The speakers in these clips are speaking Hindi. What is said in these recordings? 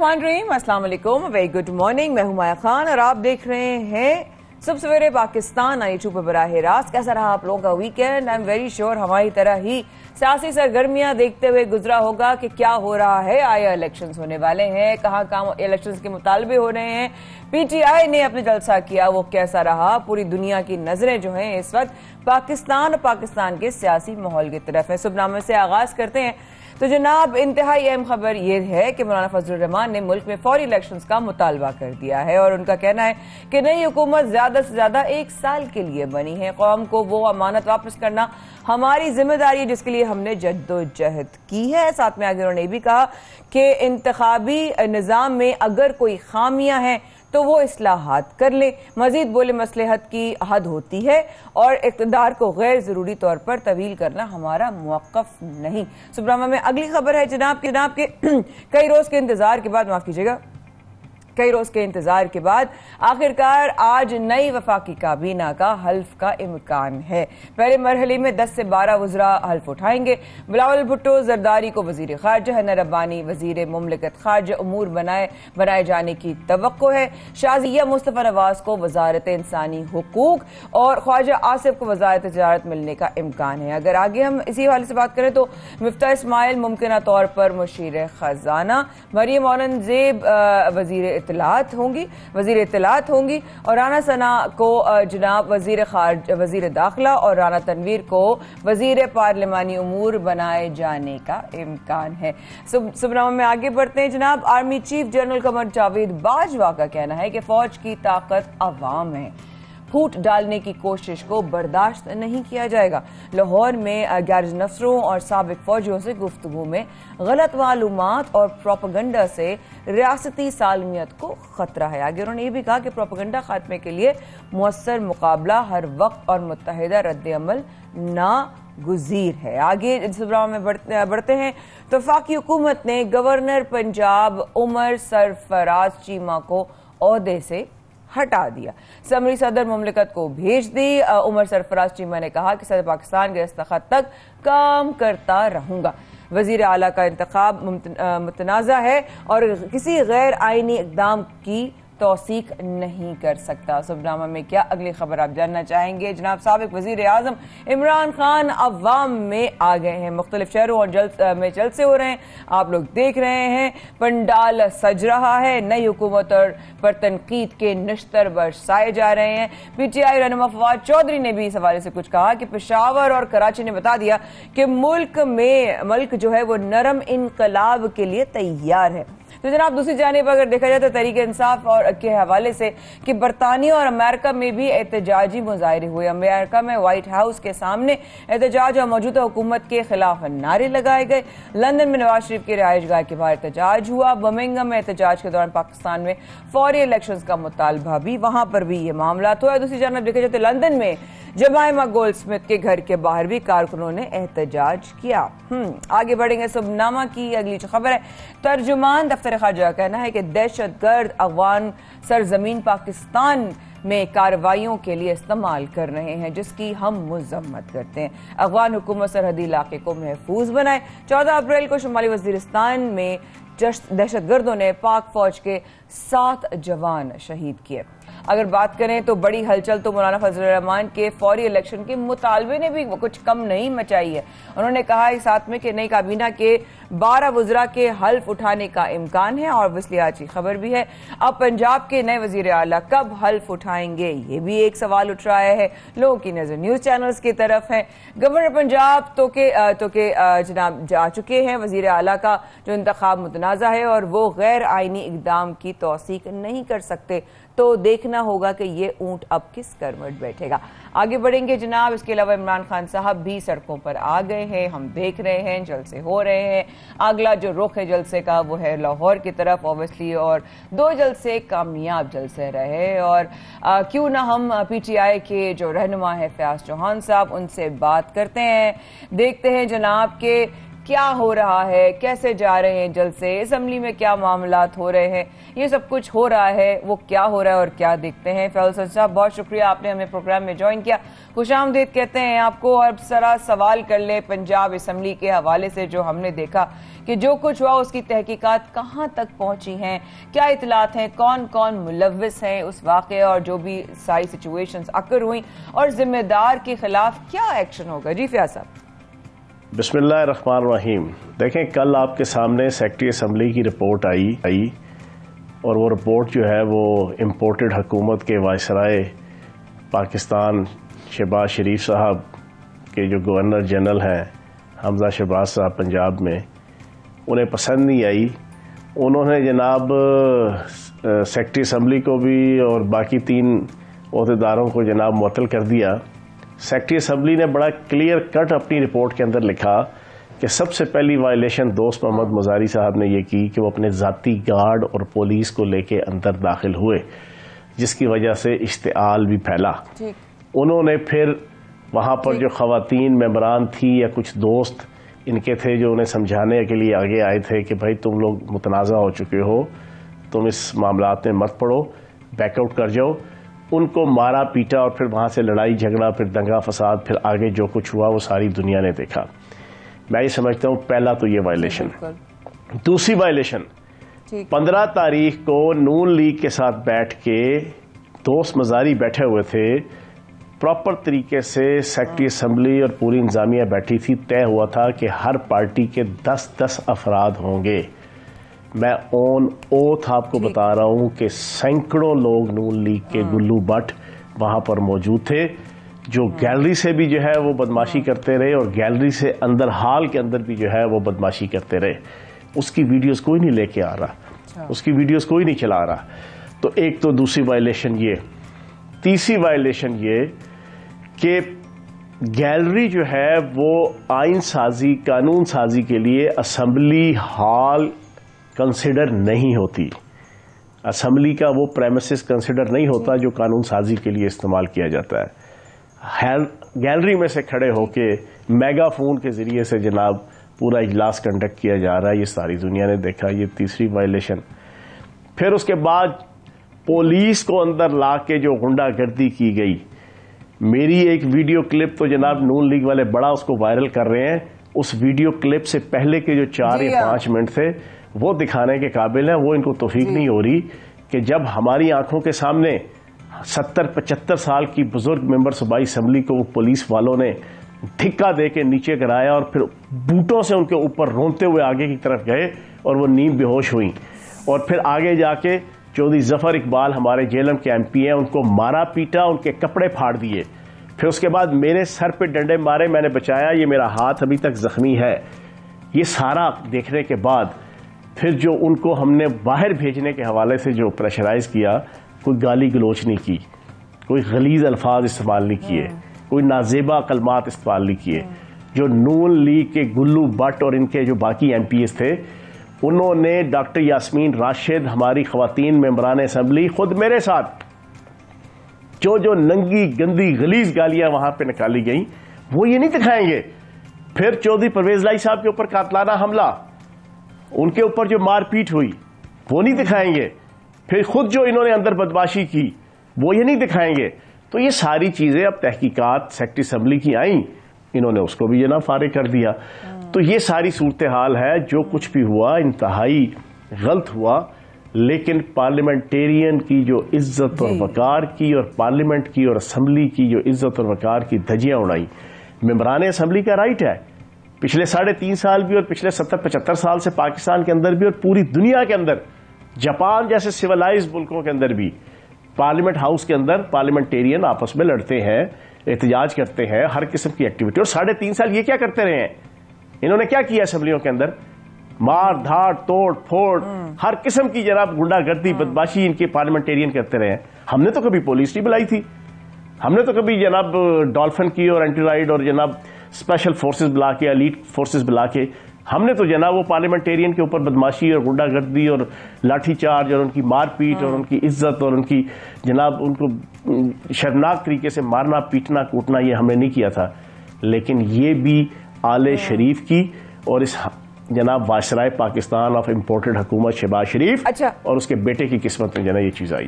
बिस्मिल्लाहिर्रहमानिर्रहीम, अस्सलाम वालेकुम, वेरी गुड मॉर्निंग। मैं हूं माया खान और आप देख रहे हैं सुबह सवेरे पाकिस्तान यूट्यूब पर बराह रास्त। कैसा रहा आप लोगों का weekend? I am very sure हमारी तरह ही सियासी सरगर्मियां देखते हुए गुजरा होगा कि क्या हो रहा है, आया इलेक्शंस होने वाले हैं, कहां कहां इलेक्शंस के मुतालबे हो रहे हैं, पीटीआई ने अपने जलसा किया वो कैसा रहा। पूरी दुनिया की नजरें जो हैं इस वक्त पाकिस्तान और पाकिस्तान के सियासी माहौल की तरफ है। शुभनामे से आगाज करते हैं तो जनाब इंतहाई अहम खबर यह है कि मौलाना फजलुर रहमान ने मुल्क में फौरी इलेक्शंस का मुतालबा कर दिया है और उनका कहना है कि नई हुकूमत ज्यादा से ज्यादा 1 साल के लिए बनी है। कौम को वो अमानत वापस करना हमारी जिम्मेदारी है जिसके लिए हमने जद्दोजहद की है। साथ में आगे उन्होंने ये भी कहा कि इंतखाबी निजाम में अगर कोई खामियां हैं तो वो इस्लाहात कर ले। मजीद बोले मसलहत की हद होती है और इक़्तिदार को गैर जरूरी तौर पर तवील करना हमारा मौक़िफ़ नहीं। सुब्रामा में अगली खबर है जनाब के कई रोज के इंतजार के बाद, माफ कीजिएगा, कई रोज के इंतजार के बाद आखिरकार आज नई वफाकी काबीना का हल्फ का इम्कान है। पहले मरहले में 10 से 12 वज़रा हल्फ उठाएंगे। बिलावल भुट्टो जरदारी को वजीर खारजा, हन्ना रब्बानी वजीर मुमलिकत खारजा उमूर बनाए जाने की तवक्को है। शाजिया मुस्तफ़ा नवाज को वजारत इंसानी हुकूक और ख्वाजा आसिफ को वजारत तिजारत मिलने का इम्कान है। अगर आगे हम इसी हवाले से बात करें तो मिफ्ता इस्माइल मुमकिन तौर पर मुशीर खजाना, मरियम औरंगजेब वजीर इत्तलात होंगी और राना सना को जनाब वजीर दाखिला और राना तनवीर को वजीर पार्लिमानी उमूर बनाए जाने का इम्कान है। सुबनामा में आगे बढ़ते हैं जनाब। Army chief general Qamar Javed Bajwa का कहना है कि फौज की ताकत अवाम है, फूट डालने की कोशिश को बर्दाश्त नहीं किया जाएगा। लाहौर में गैर नफरों और साबिक फौजियों से गुफ्तगू में गलत मालूमात और प्रोपेगेंडा से रियासती सालमियत को खतरा है। आगे उन्होंने ये भी कहा कि प्रोपेगेंडा खात्मे के लिए मुअस्सर मुकाबला हर वक्त और मुत्तहिदा रद्द-ए-अमल नागुज़ीर है। आगे सुबरामा में बढ़ते हैं तो वफाकी हुकूमत ने गवर्नर पंजाब उमर सरफराज चीमा को ओहदे से हटा दिया, समरी सदर मुमलिकत को भेज दी। उमर सरफराज चीमा ने कहा कि सदर पाकिस्तान के दस्तखत तक काम करता रहूंगा। वजीर आला का इंतखाब मुतनाज़ा है और किसी गैर आईनी इक़दाम की तौसीक नहीं कर सकता। सुबनामा में क्या अगली खबर आप जानना चाहेंगे जनाब? साबिक वजीर आजम इमरान खान अवाम में आ गए हैं। मुख्तलिफ शहरों और में जलसे हो रहे हैं, आप लोग देख रहे हैं, पंडाल सज रहा है, नई हुकूमत पर तनकीद के निश्तर बरसाए जा रहे हैं। पीटीआई रहनुमा फवाद चौधरी ने भी इस हवाले से कुछ कहा कि पेशावर और कराची ने बता दिया कि मुल्क जो है वो नरम इनकलाब के लिए तैयार है। तो जनाब दूसरी जानिब अगर देखा जाए तो तहरीक इंसाफ और के हवाले से कि बरतानिया और अमेरिका में भी एहतजाजी मुजाहरे हुए। अमेरिका में व्हाइट हाउस के सामने एहतजाज और मौजूदा हुकूमत के खिलाफ नारे लगाए गए। लंदन में नवाज शरीफ की रिहाइशगाह के बाहर एहतजाज हुआ। बर्मिंघम में एहतजाज के दौरान पाकिस्तान में फौरी इलेक्शंस का मुतालबा भी, वहां पर भी ये मामला हुआ। दूसरी जानिब देखा जाए तो लंदन में जमाइमा गोल्डस्मिथ के घर के बाहर भी कारकुनों ने एहतजाज किया। आगे बढ़ेंगे। सुबनामा की अगली जो खबर है, तर्जुमान दफ्तर खारजा का कहना है कि दहशतगर्द अफगान सरजमीन पाकिस्तान में कार्रवाइयों के लिए इस्तेमाल कर रहे हैं जिसकी हम मुजम्मत करते हैं। अफगान हुकूमत सरहदी इलाके को महफूज बनाए। 14 अप्रैल को शुमाली वजीरिस्तान में दहशतगर्दों ने पाक फौज के 7 जवान शहीद किए। अगर बात करें तो बड़ी हलचल तो मौलाना फजलुर रहमान के फौरी इलेक्शन के मुतालबे ने भी कुछ कम नहीं मचाई है। उन्होंने कहा है साथ में कि नई काबीना के 12 वज़रा के हल्फ उठाने का इम्कान है और ऑब्वियसली आज की खबर भी है। अब पंजाब के नए वजीर आला कब हल्फ उठाएंगे, ये भी एक सवाल उठ रहा है। लोगों की नजर न्यूज चैनल्स की तरफ है। गवर्नर पंजाब तो के जनाब जा चुके हैं। वजीर आला का जो इंतखाब मुतनाज़ा है और वो गैर आईनी इक़दाम की तौसीक नहीं कर सकते, तो देखना होगा कि ये ऊंट अब किस करवट बैठेगा। आगे बढ़ेंगे जनाब। इसके अलावा इमरान खान साहब भी सड़कों पर आ गए हैं, हम देख रहे हैं, जलसे हो रहे हैं। अगला जो रुख है जलसे का वो है लाहौर की तरफ ऑब्वियसली, और 2 जलसे कामयाब जलसे रहे। और क्यों ना हम पीटीआई के जो रहनुमा है फयाज चौहान साहब, उनसे बात करते हैं, देखते हैं जनाब के क्या हो रहा है, कैसे जा रहे हैं जलसे, असेंबली में क्या मामलात हो रहे हैं, ये सब कुछ हो रहा है, वो क्या हो रहा है और क्या देखते हैं। फैसल सर साहब, बहुत शुक्रिया आपने हमें प्रोग्राम में ज्वाइन किया। खुशामदीद कहते हैं आपको। और जरा सवाल कर ले पंजाब असेंबली के हवाले से, जो हमने देखा कि जो कुछ हुआ उसकी तहकीकात कहां तक पहुंची हैं, क्या इतलात हैं, कौन कौन मुलव्विस हैं उस वाक़े और जो भी सारी सिचुएशंस अकर हुई, और जिम्मेदार के खिलाफ क्या एक्शन होगा। जी फयाज साहब। बिस्मिल्लाहिर्रहमानिर्रहीम। देखें, कल आपके सामने सेक्रेटरी असेंबली की रिपोर्ट आई और वो रिपोर्ट जो है वो इम्पोर्टेड हुकूमत के वायसराय पाकिस्तान शहबाज शरीफ साहब के जो गवर्नर जनरल हैं हमजा शहबाज साहब पंजाब में, उन्हें पसंद नहीं आई। उन्होंने जनाब सेक्रेटरी असेंबली को भी और बाकी 3 ओहदेदारों को जनाब मुअत्तल कर दिया। सेक्रेटरी असेंबली ने बड़ा क्लियर कट अपनी रिपोर्ट के अंदर लिखा कि सबसे पहली वायलेशन दोस्त मोहम्मद मुजारी साहब ने ये की कि वो अपने ज़ाती गार्ड और पुलिस को लेके अंदर दाखिल हुए, जिसकी वजह से इश्तिआल भी फैला। उन्होंने फिर वहाँ पर जो ख़वातीन मेंबरान थी या कुछ दोस्त इनके थे जो उन्हें समझाने के लिए आगे आए थे कि भाई तुम लोग मुतनाज़ा हो चुके हो, तुम इस मामलात में मत पड़ो, बैकआउट कर जाओ। उनको मारा पीटा और फिर वहाँ से लड़ाई झगड़ा, फिर दंगा फसाद, फिर आगे जो कुछ हुआ वो सारी दुनिया ने देखा। मैं ये समझता हूँ पहला तो ये वायलेशन। दूसरी वायलेशन 15 तारीख को नून लीग के साथ बैठ के दोस्त मजारी बैठे हुए थे, प्रॉपर तरीके से सेक्रेटरी असेंबली और पूरी इंतजामिया बैठी थी। तय हुआ था कि हर पार्टी के 10-10 अफराद होंगे। मैं ऑन ओथ आपको बता रहा हूं कि सैकड़ों लोग नून लीग के गुल्लू बट वहां पर मौजूद थे, जो गैलरी से भी जो है वो बदमाशी करते रहे और गैलरी से अंदर हॉल के अंदर भी जो है वो बदमाशी करते रहे। उसकी वीडियोस कोई नहीं लेके आ रहा, उसकी वीडियोस कोई नहीं चला रहा। तो एक तो दूसरी वायलेशन ये। तीसरी वायलेशन ये कि गैलरी जो है वो आइन साजी, कानून साजी के लिए असेंबली हॉल कंसिडर नहीं होती। असेंबली का वो प्रेमिसेस कंसिडर नहीं होता जो कानून साजी के लिए इस्तेमाल किया जाता है। गैलरी में से खड़े होके मेगाफोन के जरिए से जनाब पूरा इजलास कंडक्ट किया जा रहा है, ये सारी दुनिया ने देखा। ये तीसरी वायलेशन। फिर उसके बाद पुलिस को अंदर ला के जो गुंडागर्दी की गई, मेरी एक वीडियो क्लिप तो जनाब नून लीग वाले बड़ा उसको वायरल कर रहे हैं। उस वीडियो क्लिप से पहले के जो 4 या 5 मिनट थे वो दिखाने के काबिल है। वो इनको तौफीक नहीं हो रही कि जब हमारी आंखों के सामने 70-75 साल की बुजुर्ग मेंबर सूबाई असेंबली को वो पुलिस वालों ने धिक्का दे के नीचे गिराया और फिर बूटों से उनके ऊपर रोंते हुए आगे की तरफ गए और वो नींद बेहोश हुई। और फिर आगे जाके चौधरी जफर इकबाल हमारे जेलम के MP हैं, उनको मारा पीटा, उनके कपड़े फाड़ दिए। फिर उसके बाद मेरे सर पे डंडे मारे, मैंने बचाया, ये मेरा हाथ अभी तक जख्मी है। ये सारा देखने के बाद फिर जो उनको हमने बाहर भेजने के हवाले से जो प्रेशराइज किया, कोई गाली गलोच नहीं की, कोई गलीज अल्फाज इस्तेमाल नहीं किए, कोई नाजेबा कलमात इस्तेमाल नहीं किए। जो नून लीग के गुल्लू बट और इनके जो बाकी MPs थे, उन्होंने डॉक्टर यास्मीन राशिद, हमारी खवातीन मेंबरान असेंबली, खुद मेरे साथ जो नंगी गंदी गलीज गालियां वहां पे निकाली गई वो ये नहीं दिखाएंगे। फिर चौधरी परवेज लाई साहब के ऊपर कातलाना हमला, उनके ऊपर जो मारपीट हुई वो नहीं दिखाएंगे। फिर खुद जो इन्होंने अंदर बदमाशी की वो ये नहीं दिखाएंगे। तो ये सारी चीजें अब तहकीकात सेक्रेटरी असेंबली की आई, इन्होंने उसको भी जनाब फारिग कर दिया। तो ये सारी सूरत हाल है। जो कुछ भी हुआ इंतहाई गलत हुआ, लेकिन पार्लियामेंटेरियन की जो इज्जत और वकार की और पार्लियामेंट की और असेंबली की जो इज्जत और वकार की धज्जियां उड़ाई, मेंबरान असेंबली का राइट है। पिछले 3.5 साल भी और पिछले 70-75 साल से पाकिस्तान के अंदर भी और पूरी दुनिया के अंदर, जापान जैसे सिविलाइज्ड मुल्कों के अंदर भी पार्लियामेंट हाउस के अंदर पार्लियामेंटेरियन आपस में लड़ते हैं, एहतजाज करते हैं, हर किस्म की एक्टिविटी। और 3.5 साल ये क्या करते रहे हैं? इन्होंने क्या किया असेंबलियों के अंदर? मार धाड़ तोड़ फोड़ हर किस्म की जनाब गुंडागर्दी बदमाशी इनके पार्लियामेंटेरियन करते रहे हैं। हमने तो कभी पुलिस नहीं बुलाई थी, हमने तो कभी जनाब डॉल्फिन की और एंटी राइड और जनाब स्पेशल फोर्सेस बुला के, एलीट फोर्सेस बुला के, हमने तो जनाब वो पार्लियामेंटेरियन के ऊपर बदमाशी और गुंडागर्दी और लाठीचार्ज और उनकी मारपीट और उनकी इज्जत और उनकी जनाब उनको शर्मनाक तरीके से मारना पीटना कूटना ये हमने नहीं किया था। लेकिन ये भी आले शरीफ की और इस जनाब वायसराय पाकिस्तान ऑफ इम्पोर्टेड हुकूमत शहबाज शरीफ अच्छा और उसके बेटे की किस्मत में जना ये चीज आई।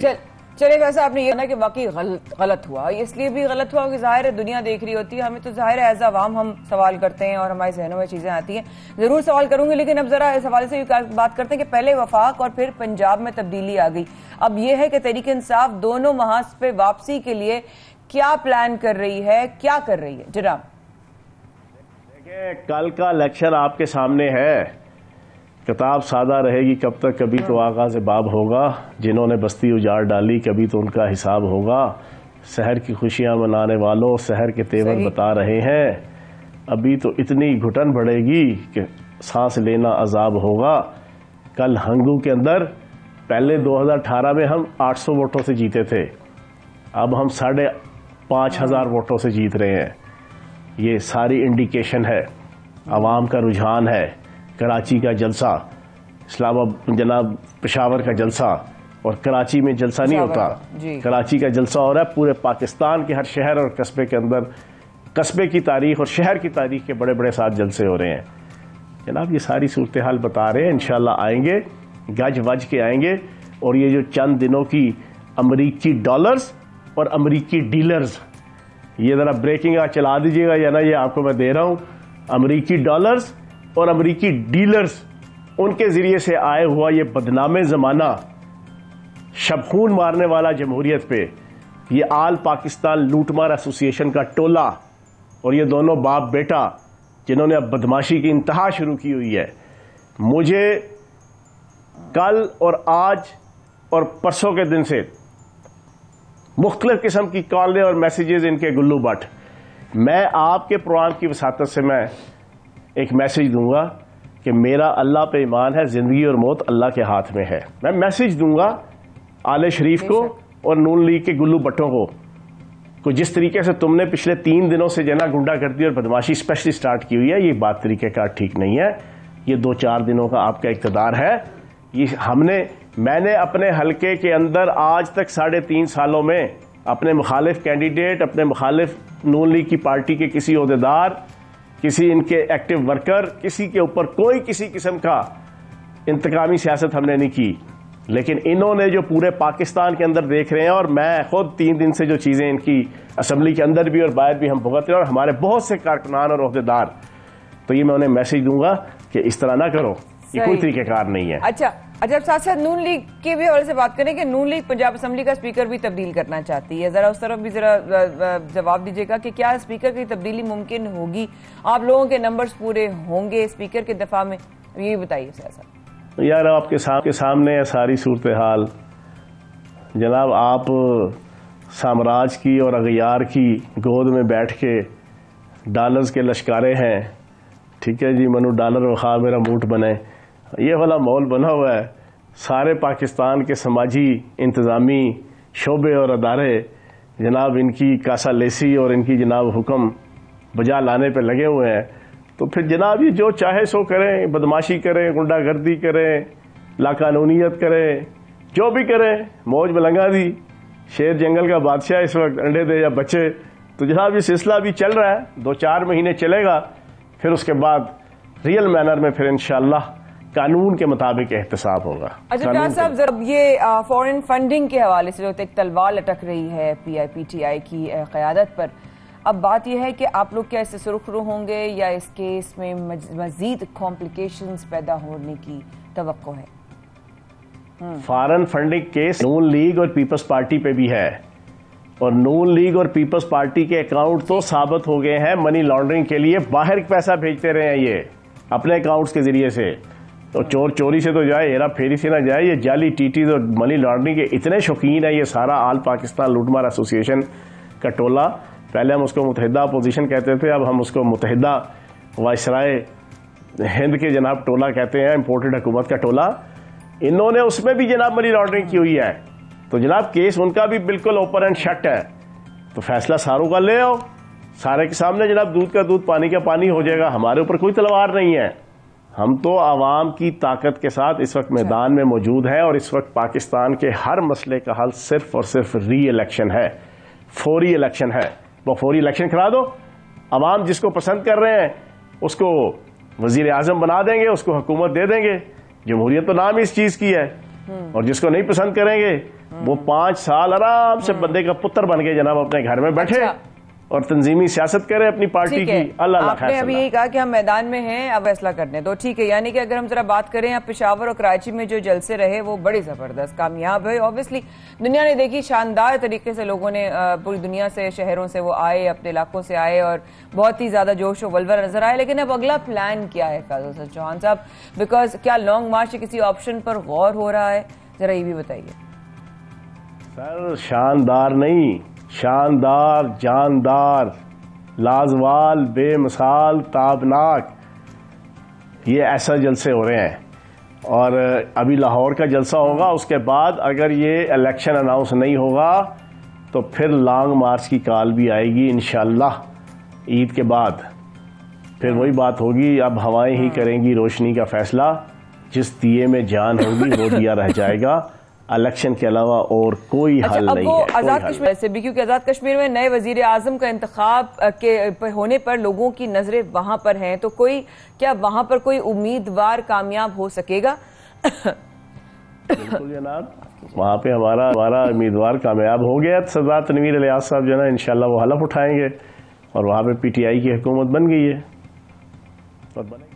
चले वैसे आपने ये ना कि वाकई गलत हुआ, इसलिए भी गलत हुआ कि जाहिर है दुनिया देख रही होती है, हमें तो जाहिर है एज अवाम हम सवाल करते हैं और हमारे जहनों में चीजें आती हैं, जरूर सवाल करूंगी। लेकिन अब जरा इस हवाले से बात करते हैं कि पहले वफाक और फिर पंजाब में तब्दीली आ गई। अब यह है कि तहरीक इंसाफ दोनों महाज पे वापसी के लिए क्या प्लान कर रही है, क्या कर रही है? जनाब देखिए, कल का इलेक्शन आपके सामने है, किताब सादा रहेगी कब तक, कभी तो आगाज़ बाब होगा, जिन्होंने बस्ती उजाड़ डाली कभी तो उनका हिसाब होगा, शहर की खुशियां मनाने वालों शहर के तेवर बता रहे हैं, अभी तो इतनी घुटन बढ़ेगी कि सांस लेना अजाब होगा। कल हंगू के अंदर पहले 2018 में हम 800 वोटों से जीते थे, अब हम 5,500 वोटों से जीत रहे हैं। ये सारी इंडिकेशन है, आवाम का रुझान है। कराची का जलसा, इस्लामाबाद जनाब पेशावर का जलसा, और कराची में जलसा नहीं होता, कराची का जलसा हो रहा है पूरे पाकिस्तान के हर शहर और कस्बे के अंदर। कस्बे की तारीख और शहर की तारीख के बड़े बड़े साथ जलसे हो रहे हैं जनाब। ये सारी सूरत हाल बता रहे हैं, इंशाल्लाह आएंगे, गज वज के आएंगे। और ये जो चंद दिनों की अमरीकी डॉलर्स और अमरीकी डीलर्स, ये जरा ब्रेकिंग आज चला दीजिएगा या ना, ये आपको मैं दे रहा हूं। अमरीकी डॉलर्स और अमरीकी डीलर्स, उनके जरिए से आए हुआ ये बदनामे जमाना, शबखून मारने वाला जमहूरियत पे, ये आल पाकिस्तान लूटमार एसोसिएशन का टोला और ये दोनों बाप बेटा जिन्होंने अब बदमाशी की इंतहा शुरू की हुई है। मुझे कल और आज और परसों के दिन से मुख्तलिफ किस्म की कॉलें और मैसेजेस इनके गुल्लू बट। मैं आपके प्रोग्राम की वसातत से मैं एक मैसेज दूंगा कि मेरा अल्लाह पे ईमान है, जिंदगी और मौत अल्लाह के हाथ में है। मैं मैसेज दूंगा आले शरीफ को और नून लीग के गुल्लू बट्टों को जिस तरीके से तुमने पिछले 3 दिनों से जना गुंडागर्दी और बदमाशी स्पेशली स्टार्ट की हुई है, ये बात तरीकेकार ठीक नहीं है। ये 2-4 दिनों का आपका इक़्तिदार है। ये मैंने अपने हलके के अंदर आज तक 3.5 सालों में अपने मुखालिफ कैंडिडेट, अपने मुखालिफ नून लीग की पार्टी के किसी ओहदेदार, किसी इनके एक्टिव वर्कर, किसी के ऊपर कोई किसी किस्म का इंतकामी सियासत हमने नहीं की। लेकिन इन्होंने जो पूरे पाकिस्तान के अंदर देख रहे हैं, और मैं खुद 3 दिन से जो चीजें इनकी असेंबली के अंदर भी और बाहर भी हम भुगत रहे हैं, और हमारे बहुत से कारकुनान और ओहदेदार, तो ये मैं उन्हें मैसेज दूंगा कि इस तरह ना करो, ये कोई तरीकेकार नहीं है। अच्छा, साथ साथ नून लीग के भी हवाले से बात करें कि नून लीग पंजाब असेंबली का स्पीकर भी तब्दील करना चाहती है, जरा उस तरफ भी जरा जवाब दीजिएगा कि क्या स्पीकर की तब्दीली मुमकिन होगी? आप लोगों के नंबर्स पूरे होंगे स्पीकर के दफा में? ये बताइए सियासत। यार आपके सामने है सारी सूरत हाल जनाब। आप साम्राज्य की और अगयार की गोद में बैठ के डॉलर्स के लश्कारे हैं, ठीक है जी, मनु डॉलर वखा मेरा मूठ बने, ये वाला माहौल बना हुआ है। सारे पाकिस्तान के समाजी इंतज़ामी शोबे और अदारे जनाब इनकी कासा लेसी और इनकी जनाब हुक्म बजा लाने पे लगे हुए हैं। तो फिर जनाब ये जो चाहे सो करें, बदमाशी करें, गुंडागर्दी करें, लाकानूनियत करें, जो भी करें, मौज मलंगा दी, शेर जंगल का बादशाह इस वक्त अंडे दे या बच्चे। तो जनाब ये सिलसिला भी चल रहा है, 2-4 महीने चलेगा, फिर उसके बाद रियल मैनर में फिर इंशाअल्लाह कानून के मुताबिक एहतसाब होगा। अच्छा प्यार साहब, जरा ये फॉरेन फंडिंग के हवाले से जो एक तलवार लटक रही है PIPTI की क़यादत पर, अब बात यह है कि आप लोग क्या इससे सुरखरू होंगे या इस केस में मजीद कॉम्प्लिकेशंस पैदा होने की तवक्को है? फॉरेन फंडिंग केस नून लीग और पीपल्स पार्टी पे भी है, और नून लीग और पीपल्स पार्टी के अकाउंट तो साबित हो गए हैं मनी लॉन्ड्रिंग के लिए बाहर पैसा भेजते रहे हैं ये अपने अकाउंट्स के जरिए से। तो चोर चोरी से तो जाए, हेरा फेरी से ना जाए, ये जाली टीटीज और मनी लॉन्ड्रिंग के इतने शौकीन है ये सारा आल पाकिस्तान लूटमार एसोसिएशन का टोला। पहले हम उसको मुतहिदा अपोजिशन कहते थे, अब हम उसको मुतहिदा वायसराय हिंद के जनाब टोला कहते हैं, इम्पोर्टेड हुकूमत का टोला। इन्होंने उसमें भी जनाब मनी लॉन्ड्रिंग की हुई है। तो जनाब केस उनका भी बिल्कुल ओपन एंड शट है। तो फैसला सारों का ले आओ, सारे के सामने जनाब दूध का दूध पानी का पानी हो जाएगा। हमारे ऊपर कोई तलवार नहीं है, हम तो आवाम की ताकत के साथ इस वक्त मैदान में मौजूद हैं, और इस वक्त पाकिस्तान के हर मसले का हल सिर्फ और सिर्फ री इलेक्शन है, फौरी इलेक्शन है। वो फौरी इलेक्शन करा दो, आवाम जिसको पसंद कर रहे हैं उसको वजीर आजम बना देंगे, उसको हुकूमत दे देंगे। जमहूरियत तो नाम इस चीज की है, और जिसको नहीं पसंद करेंगे वो 5 साल आराम से बंदे का पुत्र बन के जनाब अपने घर में बैठे और तंजीमी सियासत करे अपनी पार्टी की। अल्लाह आपने अभी यही कहा कि हम मैदान में हैं, अब फैसला करने तो ठीक है। यानी कि अगर हम जरा बात करें, अब पेशावर और कराची में जो जलसे रहे वो बड़ी जबरदस्त कामयाब है। ऑब्वियसली दुनिया ने देखी, शानदार तरीके से लोगों ने पूरी दुनिया से, शहरों से वो आए, अपने इलाकों से आए और बहुत ही ज्यादा जोश और वल्वला नजर आए। लेकिन अब अगला प्लान क्या है काजल हसन चौहान साहब? बिकॉज क्या लॉन्ग मार्च किसी ऑप्शन पर गौर हो रहा है? जरा ये भी बताइए सर। शानदार नहीं, शानदार, जानदार, लाजवाल, बेमिसाल, ताबनाक, ये ऐसा जलसे हो रहे हैं। और अभी लाहौर का जलसा होगा, उसके बाद अगर ये इलेक्शन अनाउंस नहीं होगा तो फिर लॉन्ग मार्च की कॉल भी आएगी इंशाल्लाह ईद के बाद। फिर वही बात होगी, अब हवाएं ही करेंगी रोशनी का फैसला। जिस दिए में जान होगी वो दिया रह जाएगा। इलेक्शन के अलावा और कोई हल नहीं है। आजाद कश्मीर से भी, क्योंकि आजाद कश्मीर में नए वजीर आजम का इंतखाब के होने पर लोगों की नजरें वहां पर हैं, तो क्या वहां पर कोई उम्मीदवार कामयाब हो सकेगा? बिल्कुल जनाब, वहां पे हमारा उम्मीदवार कामयाब हो गया। सरदार तनवीर इलियास साहब जो है ना, इंशाल्लाह वो हलफ उठाएंगे और वहां पे पीटीआई की हुकूमत बन गई है और बनेगी।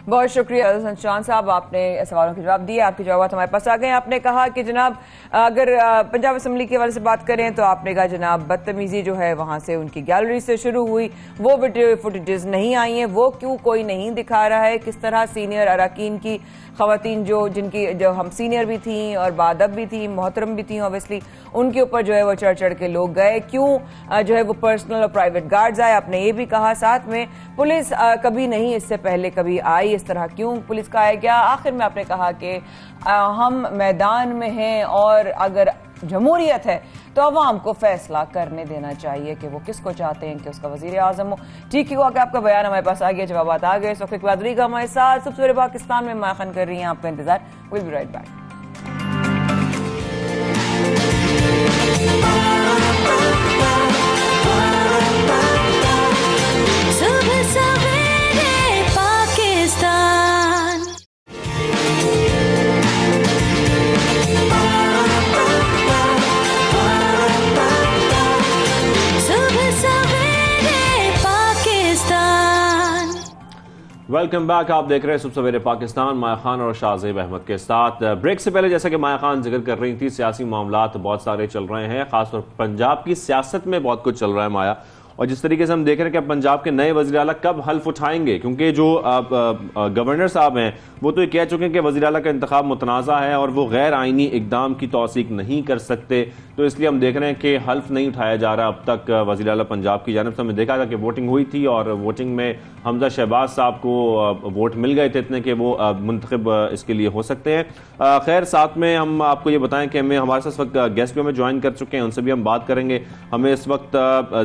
बहुत शुक्रिया हसन चौहान साहब, आपने सवालों के जवाब दिए, आपके जवाब हमारे पास आ गए। आपने कहा कि जनाब अगर पंजाब असम्बली के हवाले से बात करें तो आपने कहा जनाब बदतमीजी जो है वहां से उनकी गैलरी से शुरू हुई, वो वीडियो फुटेजेस नहीं आई हैं, वो क्यों कोई नहीं दिखा रहा है? किस तरह सीनियर अरकान की खवातीन जो हम सीनियर भी थी और बादब भी थी, मोहतरम भी थी, ऑब्वियसली उनके ऊपर जो है वो चढ़ चढ़ के लोग गए, क्यों जो है वो पर्सनल और प्राइवेट गार्ड्स आए? आपने ये भी कहा साथ में पुलिस कभी नहीं इससे पहले कभी आई इस तरह, क्यों पुलिस का आया गया? आखिर में आपने कहा कि हम मैदान में हैं और अगर जमहूरियत है तो अवाम को फैसला करने देना चाहिए कि वो किसको चाहते हैं कि उसका वजीर आजम हो। ठीक हुआ कि आपका बयान हमारे पास आ गया, जवाब आ गए। इस वक्त बाद रहीगा हमारे साथ। सुबह सवेरे पाकिस्तान में माया खान कर रही हैं आपका इंतजार। Will be right back. Welcome back. आप देख रहे हैं सुबह सवेरे पाकिस्तान, माया खान और शाहजेब अहमद के साथ। ब्रेक से पहले जैसा कि माया खान जिक्र कर रही थी, सियासी मामलात बहुत सारे चल रहे हैं, खासतौर पर पंजाब की सियासत में बहुत कुछ चल रहा है माया। और जिस तरीके से हम देख रहे हैं कि पंजाब के नए वज़ीर आला कब हल्फ उठाएंगे, क्योंकि जो गवर्नर साहब हैं वो तो ये कह चुके हैं कि वज़ीर आला का इंतखाब मुतनाज़ा है और वो गैर आइनी इकदाम की तौसीक नहीं कर सकते। तो इसलिए हम देख रहे हैं कि हल्फ नहीं उठाया जा रहा अब तक वज़ीर आला पंजाब की जानिब से। हमने देखा था कि वोटिंग हुई थी और वोटिंग में हमजा शहबाज साहब को वोट मिल गए थे इतने कि वो मुंतखब इसके लिए हो सकते हैं। खैर, साथ में हम आपको ये बताएं कि हमारे साथ इस वक्त गेस्ट भी हमें ज्वाइन कर चुके हैं, उनसे भी हम बात करेंगे। हमें इस वक्त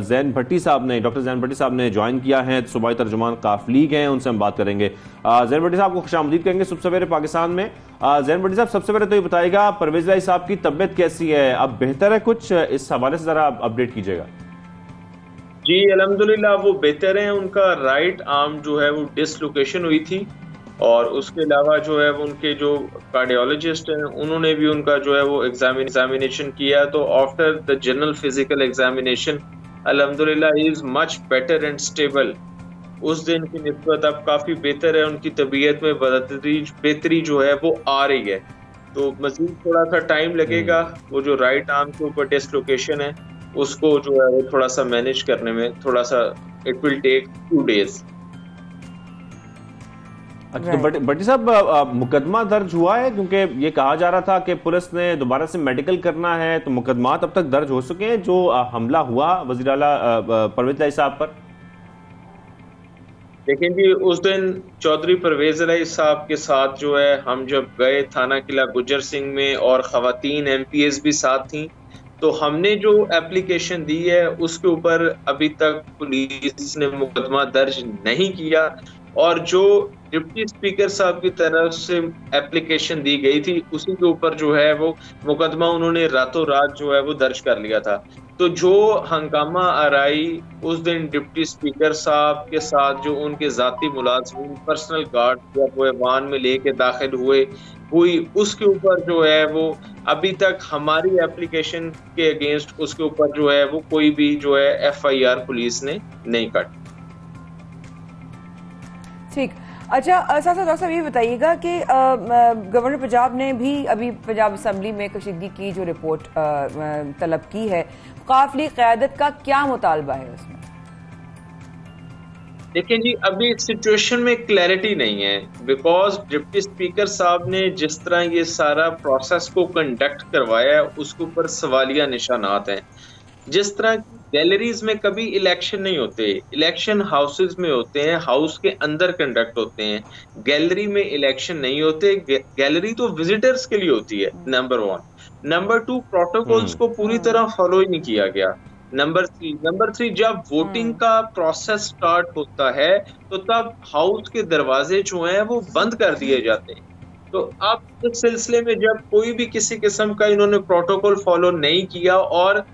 जैन भट्टी साहब ने, डॉक्टर जैन भट्टी साहब ने ज्वाइन किया है, सूबाई तर्जुमान काफ लीग हैं, उनसे हम बात करेंगे। जैन भट्टी साहब को खुशामदीद कहेंगे सुबह सवेरे पाकिस्तान में। जैन भट्टी साहब, सबसे पहले तो ये बताइएगा परवेज इलाही साहब की तबीयत कैसी है, अब बेहतर है कुछ? इस हवाले से जरा अपडेट कीजिएगा। जी अल्हम्दुलिल्लाह वो बेहतर हैं। उनका राइट आर्म जो है वो डिसलोकेशन हुई थी और उसके अलावा जो है वो उनके जो कार्डियोलॉजिस्ट हैं उन्होंने भी उनका जो है वो एग्जामिनेशन किया। तो after the general physical examination अल्हम्दुलिल्लाह he is much better and stable. उस दिन की निस्बत अब काफी बेहतर है, उनकी तबीयत में बेहतरी जो है वो आ रही है। तो मजीद थोड़ा सा टाइम लगेगा, वो जो राइट आर्म के ऊपर डिसलोकेशन है उसको जो है वो थोड़ा सा मैनेज करने में थोड़ा सा इट विल टेक 2 days। अच्छा, तो भट्टी साहब मुकदमा दर्ज हुआ है? क्योंकि ये कहा जा रहा था कि पुलिस ने दोबारा से मेडिकल करना है, तो मुकदमा अब तक दर्ज हो चुके हैं जो हमला हुआ वज़ीर आला परवेज इलाही साहब पर? लेकिन जी उस दिन चौधरी परवेज इलाही साहब के साथ जो है हम जब गए थाना किला गुजर सिंह में और खवातीन MPs भी साथ थी, तो हमने जो एप्लीकेशन दी है उसके ऊपर अभी तक पुलिस ने मुकदमा दर्ज नहीं किया। और जो डिप्टी स्पीकर साहब की तरफ से एप्लीकेशन दी गई थी उसी के ऊपर जो है वो मुकदमा उन्होंने रातों रात जो है वो दर्ज कर लिया था। तो जो हंगामा आराई उस दिन डिप्टी स्पीकर साहब के साथ जो उनके जाती मुलाजिम पर्सनल गार्ड जब वो ऐवान में लेके दाखिल हुई उसके ऊपर जो है वो अभी तक हमारी एप्लीकेशन के अगेंस्ट उसके ऊपर जो है वो कोई भी जो है FIR पुलिस ने नहीं काटी। ठीक, अच्छा साथ डॉक्टर साहब ये बताइएगा कि गवर्नर पंजाब ने भी अभी पंजाब असम्बली में कशीदगी की जो रिपोर्ट तलब की है, काफिली क़यादत का क्या मुतालबा है उसमें? देखिए जी, अभी सिचुएशन में क्लैरिटी नहीं है, बिकॉज डिप्टी स्पीकर साहब ने जिस तरह ये सारा प्रोसेस को कंडक्ट करवाया है उसके ऊपर सवालिया निशानात हैं। जिस तरह गैलरीज में कभी इलेक्शन नहीं होते, इलेक्शन हाउसेज में होते हैं, हाउस के अंदर कंडक्ट होते हैं, गैलरी में इलेक्शन नहीं होते। गैलरी तो विजिटर्स के लिए होती है, नंबर 1। नंबर 2, प्रोटोकॉल्स को पूरी तरह फॉलो ही नहीं किया गया। नंबर 3, जब वोटिंग का प्रोसेस स्टार्ट होता है तो तब हाउस के दरवाजे जो हैं वो बंद कर दिए जाते हैं। तो अब इस सिलसिले में जब कोई भी किसी किस्म का इन्होंने प्रोटोकॉल फॉलो नहीं किया और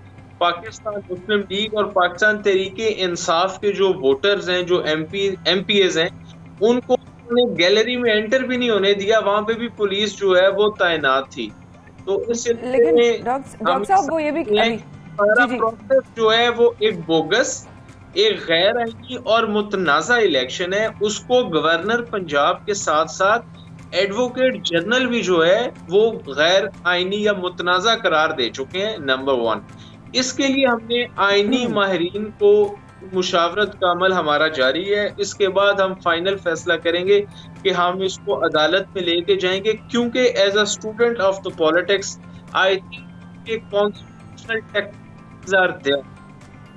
पाकिस्तान मुस्लिम लीग और पाकिस्तान तहरीके इंसाफ के जो वोटर्स हैं, जो MPs हैं, उनको गैलरी में एंटर भी नहीं होने दिया, वहां पे भी पुलिस जो है वो तैनात थी। तो इस लेकिन डॉक्टर साहब वो ये भी सारा प्रोसेस जो है वो एक बोगस, एक गैर आईनी और मुतनाज़ा इलेक्शन है। उसको गवर्नर पंजाब के साथ साथ एडवोकेट जनरल भी जो है वो गैर आईनी या मुतनाज़ा करार दे चुके हैं, नंबर 1। इसके लिए हमने आईनी माहिरीन को मुशावरत का अमल हमारा जारी है। इसके बाद हम फाइनल फैसला करेंगे कि हम इसको अदालत में लेके जाएंगे, क्योंकि as a student of the politics I think constitutional texts are there.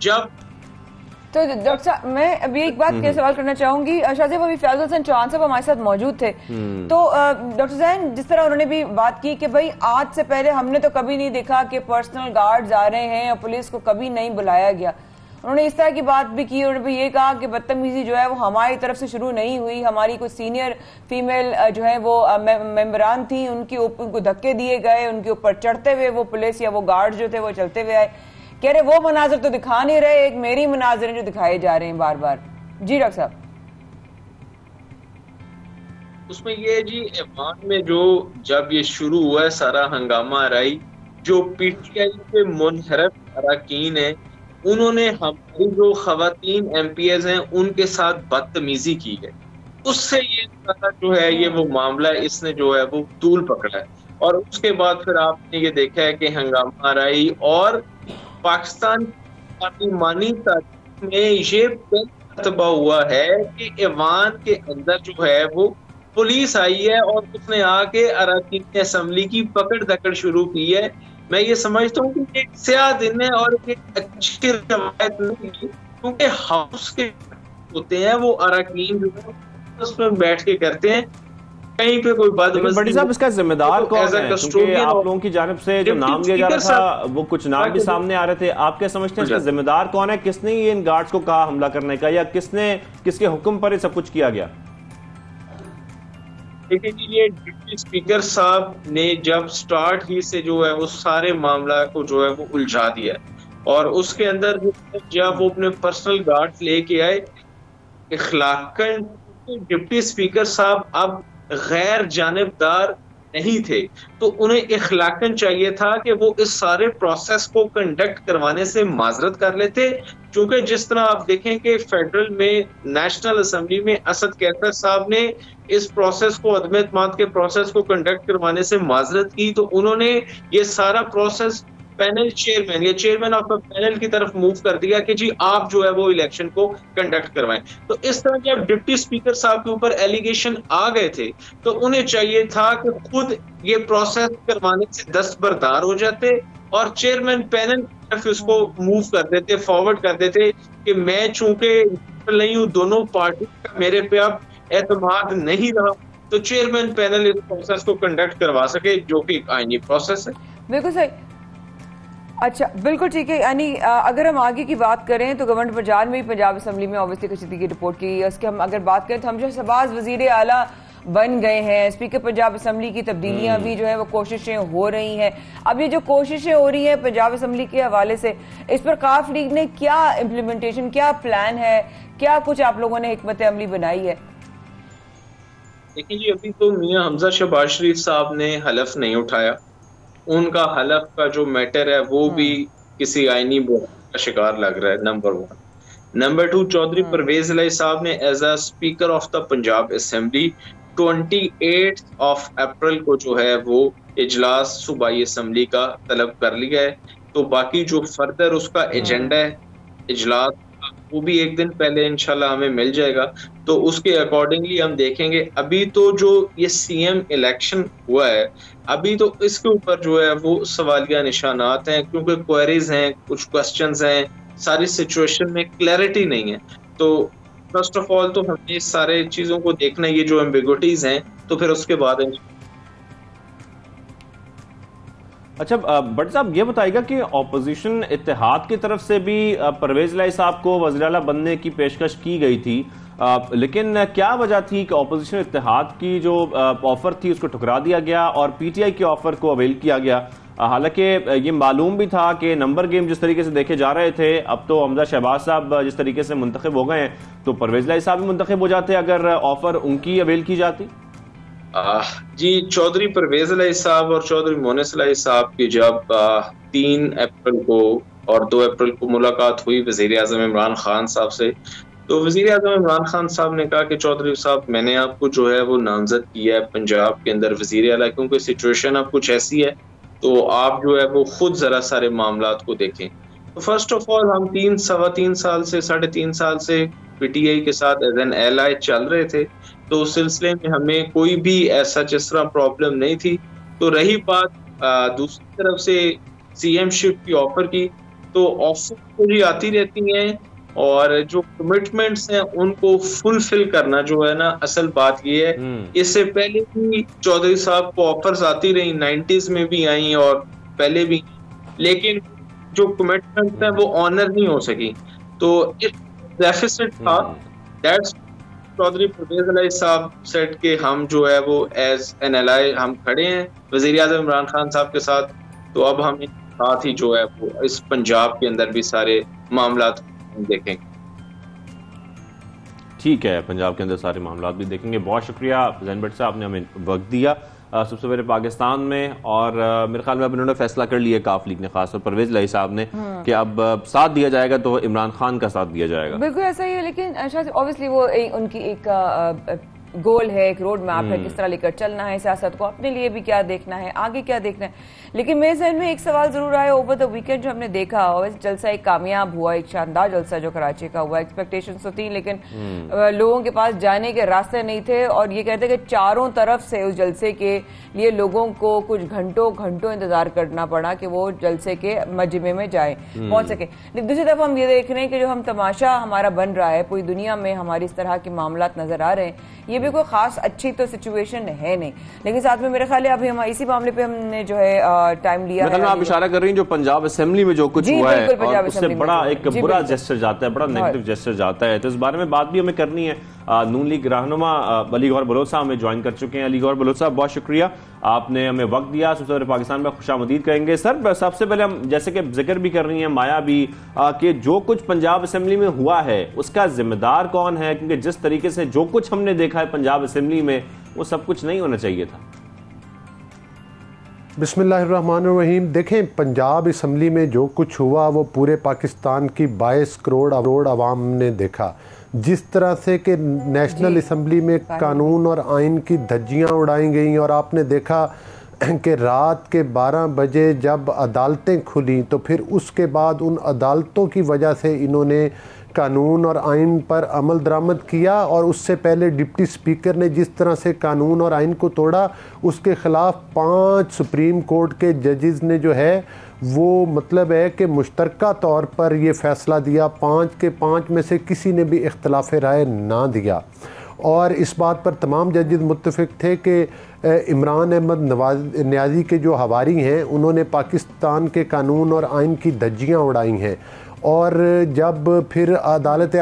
जब तो डॉक्टर साहब मैं अभी एक बात के सवाल करना चाहूंगी, शाहजेब अभी फैज़ल हसन चौहान साहब हमारे साथ मौजूद थे, तो डॉक्टर जैन जिस तरह उन्होंने भी बात की कि भाई आज से पहले हमने तो कभी नहीं देखा कि पर्सनल गार्ड्स आ रहे हैं और पुलिस को कभी नहीं बुलाया गया। उन्होंने इस तरह की बात भी की, उन्होंने भी ये कहा कि बदतमीजी जो है वो हमारी तरफ से शुरू नहीं हुई, हमारी कुछ सीनियर फीमेल जो है वो मेंबरान थी, उनको धक्के दिए गए, उनके ऊपर चढ़ते हुए वो पुलिस या वो गार्ड जो थे वो चलते हुए आए। कह रहे वो मनाजर तो दिखा नहीं रहे, एक मेरी मनाजर जो दिखाए जा रहे हैं बार बार। जी डॉक्टर साहब। उसमें ये जी ऐवान में जो जब ये शुरू हुआ है सारा हंगामा आराई, जो PTI के मुनहरफ अरकान है उन्होंने हमारी जो खवातीन MPs हैं उनके साथ बदतमीजी की है, उससे ये सारा जो है ये वो मामला इसने जो है वो तूल पकड़ा है। और उसके बाद फिर आपने ये देखा है कि हंगामा आराई और पाकिस्तान पार्लिमानी तारीख में ये मरतबा हुआ है कि ऐवान के अंदर जो है वो पुलिस आई है और उसने आके अरकान असम्बली की पकड़ दकड़ शुरू की है। मैं ये समझता हूँ कि एक स्याह दिन है और एक अच्छी रवायत नहीं है, क्योंकि हाउस के होते हैं वो अरकान जो है उसमें बैठ के करते हैं, कहीं पे कोई बात बड़ी साहब इसका जिम्मेदार कौन है? क्योंकि आप लोगों की जानिब से जो नाम लिया जा रहा था वो कुछ नाम भी सामने आ रहे थे, आप क्या समझते हैं इसका जिम्मेदार कौन है? किसने ये इन गार्ड्स को कहा हमला करने का, या किसके हुक्म पर ये सब कुछ किया गया? देखिए ये डिप्टी स्पीकर साहब ने जब स्टार्ट ही से जो है वो सारे मामला को जो है वो उलझा दिया, और उसके अंदर जब वो अपने पर्सनल गार्ड्स लेके आए, इखलाकन डिप्टी स्पीकर साहब अब गैर जानिबदार नहीं थे, तो उन्हें इखलाकन चाहिए था कि वो इस सारे प्रोसेस को कंडक्ट करवाने से माजरत कर लेते। क्योंकि जिस तरह आप देखें कि फेडरल में नेशनल असेंबली में असद कैसर साहब ने इस प्रोसेस को, अदम एतमाद के प्रोसेस को कंडक्ट करवाने से माजरत की, तो उन्होंने ये सारा प्रोसेस पैनल चेयरमैन या चेयरमैन ऑफ द पैनल की तरफ मूव कर दिया कि जी आप जो है वो इलेक्शन को कंडक्ट करवाएं। तो इस तरह जब डिप्टी स्पीकर साहब के ऊपर एलिगेशन आ गए थे तो उन्हें चाहिए था कि खुद ये प्रोसेस करवाने से दस्तबरदार हो जाते और चेयरमैन पैनल की तरफ इसको मूव कर देते, फॉरवर्ड कर देते कि मैं चूंकि नहीं हूँ दोनों पार्टी का, मेरे पे अब एतमाद नहीं रहा, तो चेयरमैन पैनल इस प्रोसेस को कंडक्ट करवा सके, जो कि आईनी प्रोसेस है। बिल्कुल सही। अच्छा, बिल्कुल ठीक है। यानी अगर हम आगे की बात करें तो गवर्नर पंजाब में भी पंजाब असम्बली में ऑब्वियसली कशीदगी की रिपोर्ट की है। उसके हम अगर बात करें तो हम जो शहबाज वजीर आला बन गए हैं, स्पीकर पंजाब असम्बली की तब्दीलियां भी जो है वो कोशिशें हो रही हैं। अब ये जो कोशिशें हो रही हैं पंजाब असम्बली के हवाले से, इस पर काफ लीग ने क्या इम्प्लीमेंटेशन, क्या प्लान है, क्या कुछ आप लोगों ने हिकमत अमली बनाई है? देखिए जी, अभी तो मियां हमजा शहबाज शरीफ साहब ने हलफ नहीं उठाया। उनका हलफ का जो मैटर है वो भी किसी आईनी बुराई का शिकार लग रहा है, नंबर 1। नंबर 2, चौधरी परवेज इलाही साहब ने as a speaker of the Punjab assembly 28 April को जो है वो इजलास सूबाई असेंबली का तलब कर लिया है। तो बाकी जो फर्दर उसका एजेंडा है इजलास का, वो भी एक दिन पहले इंशाल्लाह हमें मिल जाएगा। तो उसके अकॉर्डिंगली हम देखेंगे। अभी तो जो ये सीएम इलेक्शन हुआ है, अभी तो इसके ऊपर जो है वो सवालिया निशानात हैं, क्योंकि क्वेरीज हैं, कुछ क्वेश्चंस हैं, सारी सिचुएशन में क्लैरिटी नहीं है। तो फर्स्ट ऑफ ऑल तो हमें इस सारे चीजों को देखना है, ये जो एम्बिग्विटीज हैं, तो फिर उसके बाद। अच्छा भट्ट साहब, ये बताइएगा कि ऑपोजिशन इत्तेहाद की तरफ से भी परवेज इलाही साहब को वज़ीर आला बनने की पेशकश की गई थी, लेकिन क्या वजह थी कि ऑपोजिशन इत्तेहाद की जो ऑफर थी उसको ठुकरा दिया गया और पीटीआई के ऑफर को अवेल किया गया? हालांकि ये मालूम भी था कि नंबर गेम जिस तरीके से देखे जा रहे थे, अब तो हमजा शहबाज साहब जिस तरीके से मुंतखब हो गए हैं, तो परवेज इलाही साहब भी मुंतखब हो जाते अगर ऑफर उनकी अवेल की जाती। जी, चौधरी परवेज इलाही साहब और चौधरी मोनिस इलाही साहब की जब 3 अप्रैल को और 2 अप्रैल को मुलाकात हुई वजीर आजम इमरान खान साहब से, तो वजीर आजम इमरान खान साहब ने कहा कि चौधरी साहब, मैंने आपको जो है वो नामजद किया है पंजाब के अंदर वजीर आला, क्योंकि सिचुएशन अब कुछ ऐसी है, तो आप जो है वो खुद जरा सारे मामलात को देखें। तो फर्स्ट ऑफ ऑल हम 3 साल से 3.5 साल से पीटीआई के साथ एज एन एलाई चल रहे थे, तो उस सिलसिले में हमें कोई भी ऐसा जिस तरह प्रॉब्लम नहीं थी। तो रही बात दूसरी तरफ से सीएम शिप की ऑफर की, तो ऑफर पूरी आती रहती हैं और जो कमिटमेंट्स हैं उनको फुलफिल करना जो है ना, असल बात ये है। इससे पहले भी चौधरी साहब को ऑफर्स आती रही, 90s में भी आई और पहले भी, लेकिन जो कमिटमेंट्स हैं वो ऑनर नहीं हो सकी। तो इस डेफिसिट था। दैट्स चौधरी परवेज इलाही साहब सेट के हम जो है वो एज एन एलाई हम खड़े हैं वजीर आज़म इमरान खान साहब के साथ। तो अब हम साथ ही जो है वो इस पंजाब के अंदर भी सारे मामलात देखेंगे। ठीक है, पंजाब के अंदर सारे मामलात भी देखेंगे। बहुत शुक्रिया ज़ैन भट्ट साहब, आपने हमें वक्त दिया। सबसे पहले पाकिस्तान में, और मेरे ख्याल में अब इन्होंने फैसला कर लिया काफ लीग ने, खासतौर पर परवेज इलाही साहब ने, कि अब साथ दिया जाएगा तो इमरान खान का साथ दिया जाएगा। बिल्कुल ऐसा ही है, लेकिन ऑब्वियसली वो उनकी एक गोल है, एक रोड मैप है, किस तरह लेकर चलना है सियासत को, अपने लिए भी क्या देखना है, आगे क्या देखना है। लेकिन मेरे जहन में एक सवाल जरूर आया ओवर द वीकेंड, जो हमने देखा जलसा एक कामयाब हुआ, एक शानदार जलसा जो कराची का हुआ। एक्सपेक्टेशंस तो थी, लेकिन लोगों के पास जाने के रास्ते नहीं थे, और ये कहते कि चारों तरफ से उस जलसे के लिए लोगों को कुछ घंटों इंतजार करना पड़ा कि वो जलसे के मजमे में जाए, पहुंच सके। लेकिन दूसरी तरफ हम ये देख रहे हैं कि जो हम तमाशा हमारा बन रहा है, पूरी दुनिया में हमारी इस तरह के मामला नजर आ रहे हैं, ये भी कोई खास अच्छी तो सिचुएशन है नहीं। लेकिन साथ में मेरे ख्याल है अभी हम इसी मामले पे हमने जो है टाइम लिया है। आप इशारा कर रही हैं जो पंजाब असेंबली में जो कुछ हुआ है, और उससे बड़ा एक बुरा जेस्चर जाता है, बड़ा नेगेटिव जेस्चर जाता है, तो इस बारे में बात भी हमें करनी है। नून लीग रहनुमा अली गौहर बलोच साहब हमें ज्वाइन कर चुके हैं। अली गौहर बलोच साहब, बहुत शुक्रिया, आपने हमें वक्त दिया। सबसे पहले पाकिस्तान में खुशामदीद करेंगे सर। सबसे पहले हम जैसे कि जिक्र भी कर रही हैं माया भी, कि जो कुछ पंजाब असेंबली में हुआ है उसका जिम्मेदार कौन है, क्योंकि जिस तरीके से जो कुछ हमने देखा है पंजाब असेंबली में, वो सब कुछ नहीं होना चाहिए था। बिस्मिल्लाहिर्रहमानिर्रहीम। देखें, पंजाब असम्बली में जो कुछ हुआ वो पूरे पाकिस्तान की 22 करोड़ आवाम ने देखा। जिस तरह से कि नेशनल असम्बली में कानून और आइन की धज्जियाँ उड़ाई गई, और आपने देखा कि रात के 12 बजे जब अदालतें खुली तो फिर उसके बाद उन अदालतों की वजह से इन्होंने कानून और आइन पर अमल दरामद किया, और उससे पहले डिप्टी स्पीकर ने जिस तरह से कानून और आइन को तोड़ा, उसके ख़िलाफ़ 5 सुप्रीम कोर्ट के जजेस ने जो है वो मतलब है कि मुश्तरका तौर पर ये फ़ैसला दिया, 5 के 5 में से किसी ने भी इख्तलाफ राय ना दिया। और इस बात पर तमाम जजेस मुत्तफिक थे कि इमरान अहमद न्याजी के जो हवारी हैं उन्होंने पाकिस्तान के कानून और आइन की धज्जियाँ उड़ाई हैं। और जब फिर अदालत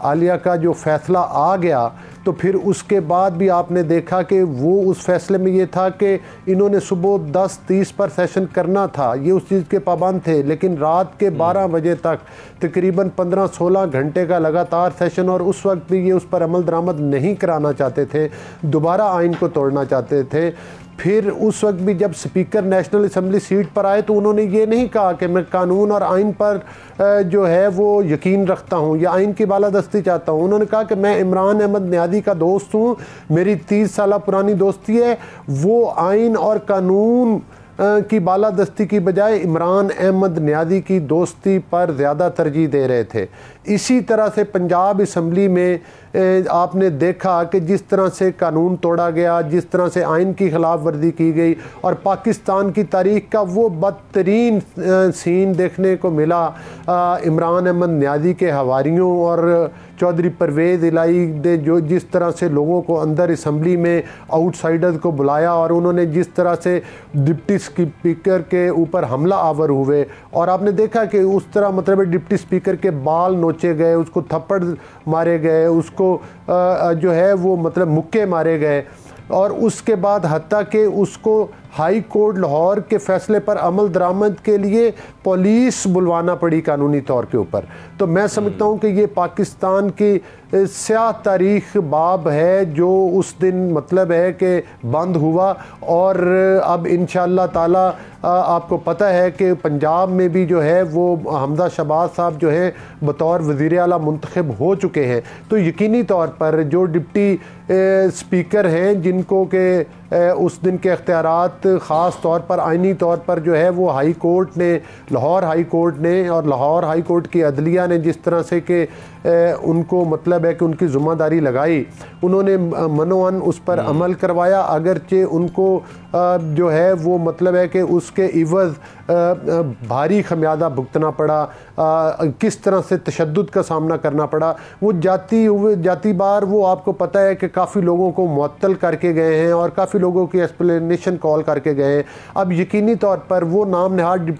आलिया का जो फ़ैसला आ गया तो फिर उसके बाद भी आपने देखा कि वो उस फैसले में ये था कि इन्होंने सुबह 10:30 पर सेशन करना था, ये उस चीज़ के पाबंद थे, लेकिन रात के 12 बजे तक तकरीबन 15-16 घंटे का लगातार सेशन, और उस वक्त भी ये उस पर अमल दरामद नहीं कराना चाहते थे, दोबारा आइन को तोड़ना चाहते थे। फिर उस वक्त भी जब स्पीकर नेशनल असम्बली सीट पर आए तो उन्होंने ये नहीं कहा कि मैं कानून और आइन पर जो है वो यकीन रखता हूँ या आइन की बालादस्ती चाहता हूँ। उन्होंने कहा कि मैं इमरान अहमद न्याजी का दोस्त हूँ, मेरी 30 साल पुरानी दोस्ती है। वो आइन और कानून की बालादस्ती की बजाय इमरान अहमद न्याजी की दोस्ती पर ज़्यादा तरजीह दे रहे थे। इसी तरह से पंजाब असम्बली में आपने देखा कि जिस तरह से कानून तोड़ा गया, जिस तरह से आइन की खिलाफ वर्जी की गई, और पाकिस्तान की तारीख का वो बदतरीन सीन देखने को मिला इमरान अहमद न्याजी के हवारियों और चौधरी परवेज़ इलाही ने जो जिस तरह से लोगों को अंदर असम्बली में आउटसाइडर्स को बुलाया और उन्होंने जिस तरह से डिप्टी स्पीकर के ऊपर हमला आवर हुए, और आपने देखा कि उस तरह मतलब डिप्टी स्पीकर के बाल नोचे गए, उसको थप्पड़ मारे गए, उसको जो है वो मतलब मुक्के मारे गए, और उसके बाद हत्ता कि उसको हाई कोर्ट लाहौर के फ़ैसले पर अमल दरामद के लिए पुलिस बुलवाना पड़ी कानूनी तौर के ऊपर। तो मैं समझता हूँ कि ये पाकिस्तान की स्याह तारीख बाब है जो उस दिन मतलब है कि बंद हुआ। और अब इंशाअल्लाह ताला आपको पता है कि पंजाब में भी जो है वो हमजा शहबाज साहब जो है बतौर वज़ीर आला मुंतखब हो चुके हैं। तो यकीनी तौर पर जो डिप्टी स्पीकर हैं जिनको के उस दिन के अख्तियारात ख़ास तौर पर आइनी तौर पर जो है वो हाई कोर्ट ने, लाहौर हाई कोर्ट ने और लाहौर हाई कोर्ट की अदलिया ने जिस तरह से कि उनको मतलब है कि उनकी ज़िम्मेदारी लगाई, उन्होंने मनोअन उस पर अमल करवाया, अगरचे उनको जो है वो मतलब है कि उसके इवज़ भारी खमियाजा भुगतना पड़ा, किस तरह से तशद्दुद का सामना करना पड़ा। वो जाती बार वो आपको पता है कि काफ़ी लोगों को मुअत्तल करके गए हैं और काफ़ी लोगों की एक्सप्लेनेशन कॉल करके गए हैं। अब यकीनी तौर पर वो नाम नहाद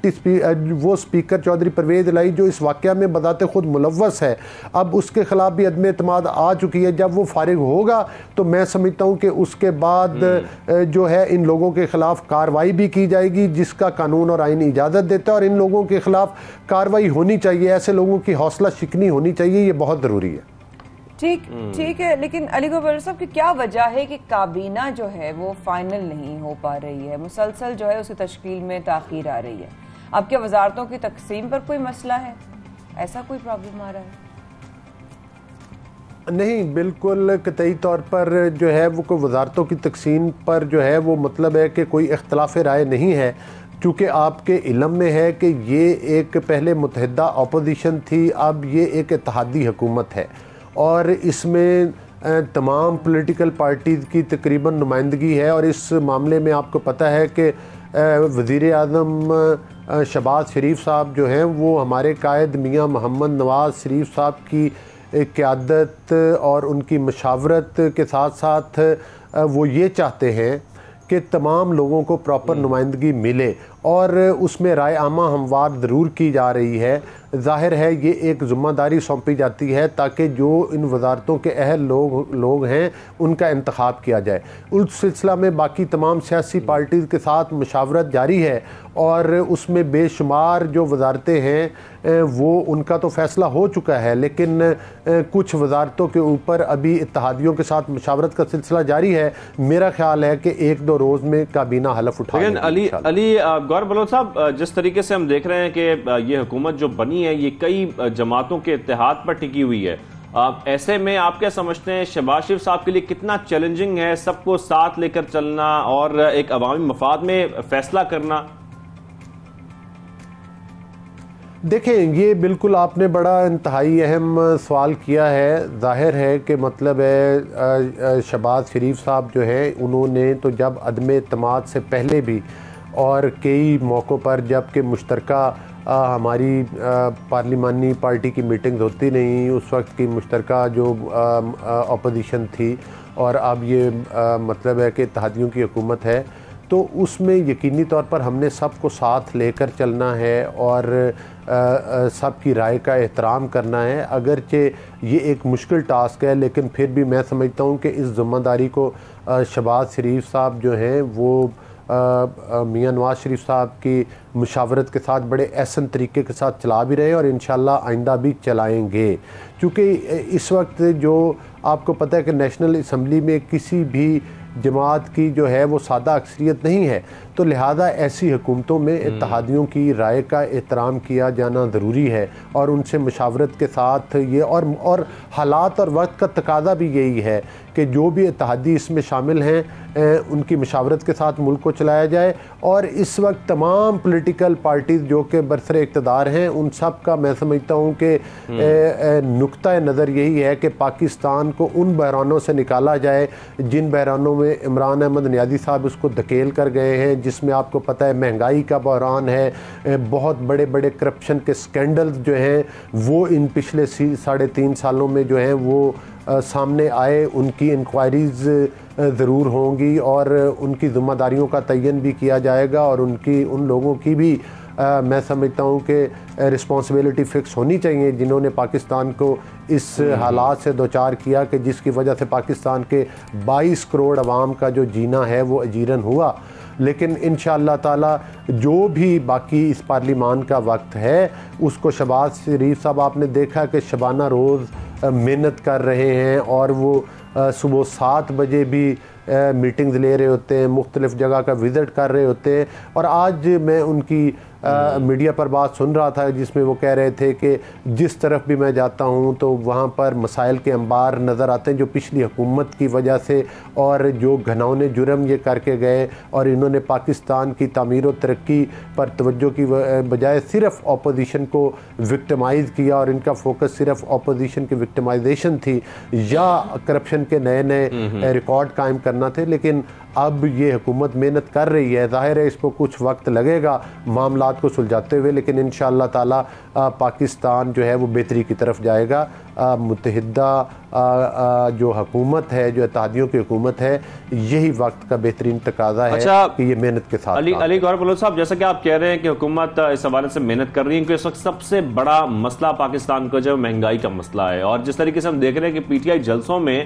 वो स्पीकर चौधरी परवेज़ इलाही जो इस वाक़या में बदाते खुद मुलव्वस है, अब उसके ख़िलाफ़ भी अदम एतमाद आ चुकी है। जब वो फारिग होगा तो मैं समझता हूँ कि उसके बाद जो है इन लोगों के ख़िलाफ़ कार्रवाई भी की जाएगी जिसका कानून और आइन इजाज़त देता है, और इन लोगों के ख़िलाफ़ कार्रवाई होनी चाहिए, ऐसे लोगों की हौसला शिकनी होनी चाहिए, ये बहुत ज़रूरी है। ठीक है, लेकिन अली गवर्नर साहब की क्या वजह है कि काबीना जो है वो फाइनल नहीं हो पा रही है, मुसलसल जो है उसकी तश्कील में ताख़ीर आ रही है? आपके वजारतों की तकसीम पर कोई मसला है, ऐसा कोई प्रॉब्लम आ रहा है? नहीं, बिल्कुल कतई तौर पर जो है वो कोई वजारतों की तकसीम पर जो है वो मतलब है कि कोई इख्तलाफ राय नहीं है, चूँकि आपके इल्म में है कि ये एक पहले मुतहदा अपोजिशन थी, अब ये एक इत्तेहादी हुकूमत है और इसमें तमाम पॉलिटिकल पार्टीज़ की तकरीबन नुमाइंदगी है। और इस मामले में आपको पता है कि वज़ीर आज़म शहबाज शरीफ साहब जो हैं वो हमारे कायद मियाँ मोहम्मद नवाज़ शरीफ साहब की क़यादत और उनकी मशावरत के साथ साथ वो ये चाहते हैं कि तमाम लोगों को प्रॉपर नुमाइंदगी मिले, और उसमें राय आमा हमवार ज़रूर की जा रही है। ज़ाहिर है ये एक ज़िम्मेदारी सौंपी जाती है ताकि जो इन वजारतों के अहल लोग हैं उनका इंतखाब किया जाए। उस सिलसिला में बाकी तमाम सियासी पार्टीज़ के साथ मशावरत जारी है और उसमें बेशुमार जो वजारतें हैं वो उनका तो फ़ैसला हो चुका है, लेकिन कुछ वजारतों के ऊपर अभी इत्तेहादियों के साथ मशावरत का सिलसिला जारी है। मेरा ख्याल है कि 1-2 रोज़ में काबीना हलफ उठा लेगी। अली गौर बलोच साहब, जिस तरीके से हम देख रहे हैं कि ये हुकूमत जो बनी है ये कई जमातों के इत्तेहाद पर टिकी हुई है, ऐसे में आप क्या समझते हैं शहबाज शरीफ साहब के लिए कितना चैलेंजिंग है सबको साथ लेकर चलना और एक अवामी मफाद में फैसला करना? देखें, ये बिल्कुल आपने बड़ा इंतहाई अहम सवाल किया है। ज़ाहिर है कि मतलब है शहबाज शरीफ साहब जो है उन्होंने तो जब अदम एतमाद से पहले भी और कई मौक़ों पर जबकि मुश्तरका हमारी पार्लिमानी पार्टी की मीटिंग्स होती नहीं, उस वक्त की मुश्तरका जो अपोजिशन थी, और अब ये मतलब है कि इत्तेहादियों की हुकूमत है, तो उसमें यकीनी तौर पर हमने सबको साथ लेकर चलना है और सबकी राय का एहतराम करना है। अगरचे ये एक मुश्किल टास्क है, लेकिन फिर भी मैं समझता हूँ कि इस ज़िम्मेदारी को शहबाज शरीफ साहब जो हैं वो मियां नवाज़ शरीफ साहब की मुशावरत के साथ बड़े एहसन तरीके के साथ चला भी रहे और इंशाल्लाह आइंदा भी चलाएंगे। क्योंकि इस वक्त जो आपको पता है कि नेशनल असम्बली में किसी भी जमात की जो है वो सादा अक्सरियत नहीं है, तो लिहाजा ऐसी हुकूमतों में इत्तेहादियों की राय का एहतराम किया जाना ज़रूरी है और उनसे मुशावरत के साथ ये और हालात और वक्त का तकाजा भी यही है कि जो भी इत्तेहादी इसमें शामिल हैं उनकी मुशावरत के साथ मुल्क को चलाया जाए। और इस वक्त तमाम पॉलिटिकल पार्टीज़ जो कि बरसरे इक़्तिदार हैं उन सब का मैं समझता हूँ कि नुक्ता नज़र यही है कि पाकिस्तान को उन बहरानों से निकाला जाए जिन बहरानों में इमरान अहमद नियाज़ी साहब उसको धकेल कर गए हैं, जिसमें आपको पता है महंगाई का बहरान है, बहुत बड़े बड़े करप्शन के स्कैंडल्स जो हैं वो इन पिछले 3.5 सालों में जो हैं वो सामने आए, उनकी इंक्वायरीज़ ज़रूर होंगी और उनकी ज़िम्मेदारियों का तयन भी किया जाएगा और उन लोगों की भी मैं समझता हूँ कि रिस्पॉन्सिबिलिटी फ़िक्स होनी चाहिए जिन्होंने पाकिस्तान को इस हालात से दोचार किया कि जिसकी वजह से पाकिस्तान के 22 करोड़ अवाम का जो जीना है वो अजीरन हुआ। लेकिन इंशाअल्लाह ताला जो भी बाकी इस पार्लिमान का वक्त है उसको शहबाज शरीफ साहब आपने देखा कि शबाना रोज़ मेहनत कर रहे हैं और वो सुबह 7 बजे भी मीटिंग्स ले रहे होते हैं, मुख्तलिफ़ जगह का विज़िट कर रहे होते हैं। और आज मैं उनकी मीडिया पर बात सुन रहा था जिसमें वो कह रहे थे कि जिस तरफ भी मैं जाता हूँ तो वहाँ पर मसाइल के अंबार नज़र आते हैं जो पिछली हुकूमत की वजह से और जो घिनौने जुर्म ये करके गए और इन्होंने पाकिस्तान की तामीर व तरक्की पर तवज्जो की बजाय सिर्फ अपोजिशन को विक्टिमाइज़ किया और इनका फोकस सिर्फ अपोजिशन की विक्टिमाइजेशन थी या करप्शन के नए नए रिकॉर्ड कायम करना थे। लेकिन अब ये हुकूमत मेहनत कर रही है, जाहिर है इसको कुछ वक्त लगेगा मामलात को सुलझाते हुए, लेकिन इंशाअल्लाह ताला पाकिस्तान जो है वो बेहतरी की तरफ जाएगा। मुत्तहिदा जो हुकूमत है, जो इत्तेहादियों की हुकूमत है, यही वक्त का बेहतरीन तकाजा है कि ये मेहनत के साथ। अली गौहर बलोच साहब, जैसा कि आप कह रहे हैं कि हुकूमत इस हवाले से मेहनत कर रही है, क्योंकि इस वक्त सबसे बड़ा मसला पाकिस्तान का जो महंगाई का मसला है और जिस तरीके से हम देख रहे हैं कि PTI जलसों में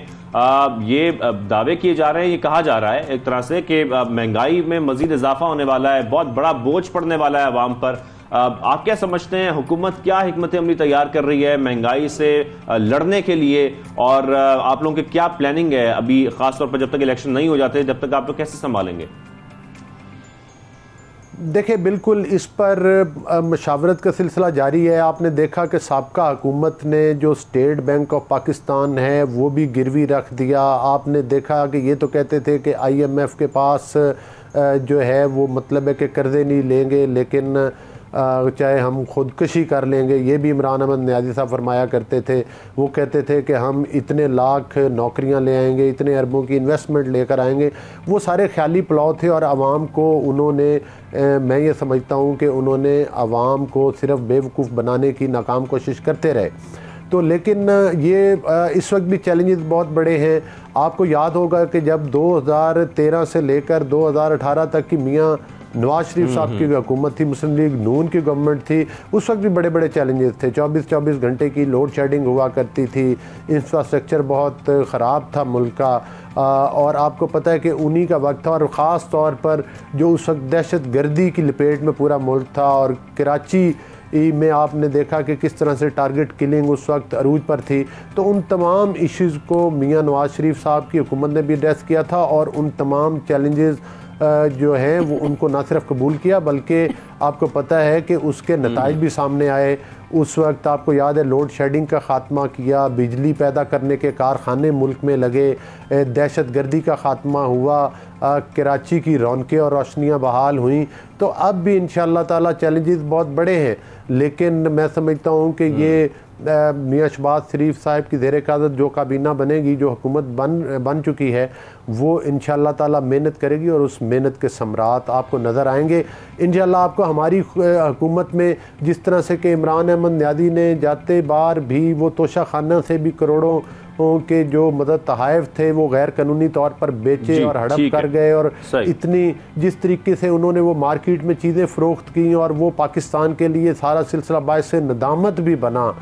ये दावे किए जा रहे हैं, ये कहा जा रहा है एक तरह से कि महंगाई में मजीद इजाफा होने वाला है, बहुत बड़ा बोझ पड़ने वाला है अवाम पर। आप क्या समझते हैं, हुकूमत क्या हिकमत अमली तैयार कर रही है महंगाई से लड़ने के लिए और आप लोगों की क्या प्लानिंग है अभी, खासतौर पर जब तक इलेक्शन नहीं हो जाते, जब तक आप लोग कैसे संभालेंगे? देखिए, बिल्कुल इस पर मशावरत का सिलसिला जारी है। आपने देखा कि साबका हुकूमत ने जो स्टेट बैंक ऑफ पाकिस्तान है वो भी गिरवी रख दिया। आपने देखा कि ये तो कहते थे कि IMF के पास जो है वो मतलब है कि कर्जे नहीं लेंगे, लेकिन चाहे हम खुदकशी कर लेंगे, ये भी इमरान अहमद नियाज़ी साहब फरमाया करते थे। वो कहते थे कि हम इतने लाख नौकरियां ले आएंगे, इतने अरबों की इन्वेस्टमेंट लेकर आएंगे। वो सारे ख्याली पुलाव थे और आवाम को उन्होंने मैं ये समझता हूँ कि उन्होंने आवाम को सिर्फ बेवकूफ़ बनाने की नाकाम कोशिश करते रहे। तो लेकिन ये इस वक्त भी चैलेंजेस बहुत बड़े हैं। आपको याद होगा कि जब 2013 से लेकर 2018 तक की मियाँ नवाज शरीफ साहब की हुकूमत थी, मुस्लिम लीग नून की गवर्नमेंट थी, उस वक्त भी बड़े बड़े चैलेंजेस थे। 24-24 घंटे की लोड शेडिंग हुआ करती थी, इंफ्रास्ट्रक्चर बहुत ख़राब था मुल्क का, और आपको पता है कि उन्हीं का वक्त था। और ख़ास तौर पर जो उस वक्त दहशत गर्दी की लपेट में पूरा मुल्क था और कराची में आपने देखा कि किस तरह से टारगेट किलिंग उस वक्त अरूज पर थी। तो उन तमाम इश्यूज़ को मियाँ नवाज शरीफ साहब की हुकूमत ने भी एड्रेस किया था और उन तमाम चैलेंजेस जो हैं वो उनको ना सिर्फ कबूल किया बल्कि आपको पता है कि उसके नताइज भी सामने आए। उस वक्त आपको याद है लोड शेडिंग का ख़ात्मा किया, बिजली पैदा करने के कारखाने मुल्क में लगे, दहशत गर्दी का ख़ात्मा हुआ, कराची की रौनकें और रोशनियाँ बहाल हुई। तो अब भी इंशाअल्लाह ताला चैलेंजेस बहुत बड़े हैं, लेकिन मैं समझता हूँ कि ये मियां शहबाज शरीफ साहब की ज़ेर क़यादत जो काबीना बनेगी, जो हुकूमत बन चुकी है, वो इंशाअल्लाह ताला मेहनत करेगी और उस मेहनत के समरात आपको नज़र आएंगे। इंशाअल्लाह आपको हमारी हुकूमत में जिस तरह से कि इमरान अहमद न्यादी ने जाते बार भी वो तोशा खाना से भी करोड़ों के जो मदद तहाइफ थे वो गैर कानूनी तौर पर बेचे और हड़प कर गए, और इतनी जिस तरीके से उन्होंने वो मार्केट में चीज़ें फ़रोख्त की और वो पाकिस्तान के लिए सारा सिलसिला बायस नदामत भी बना।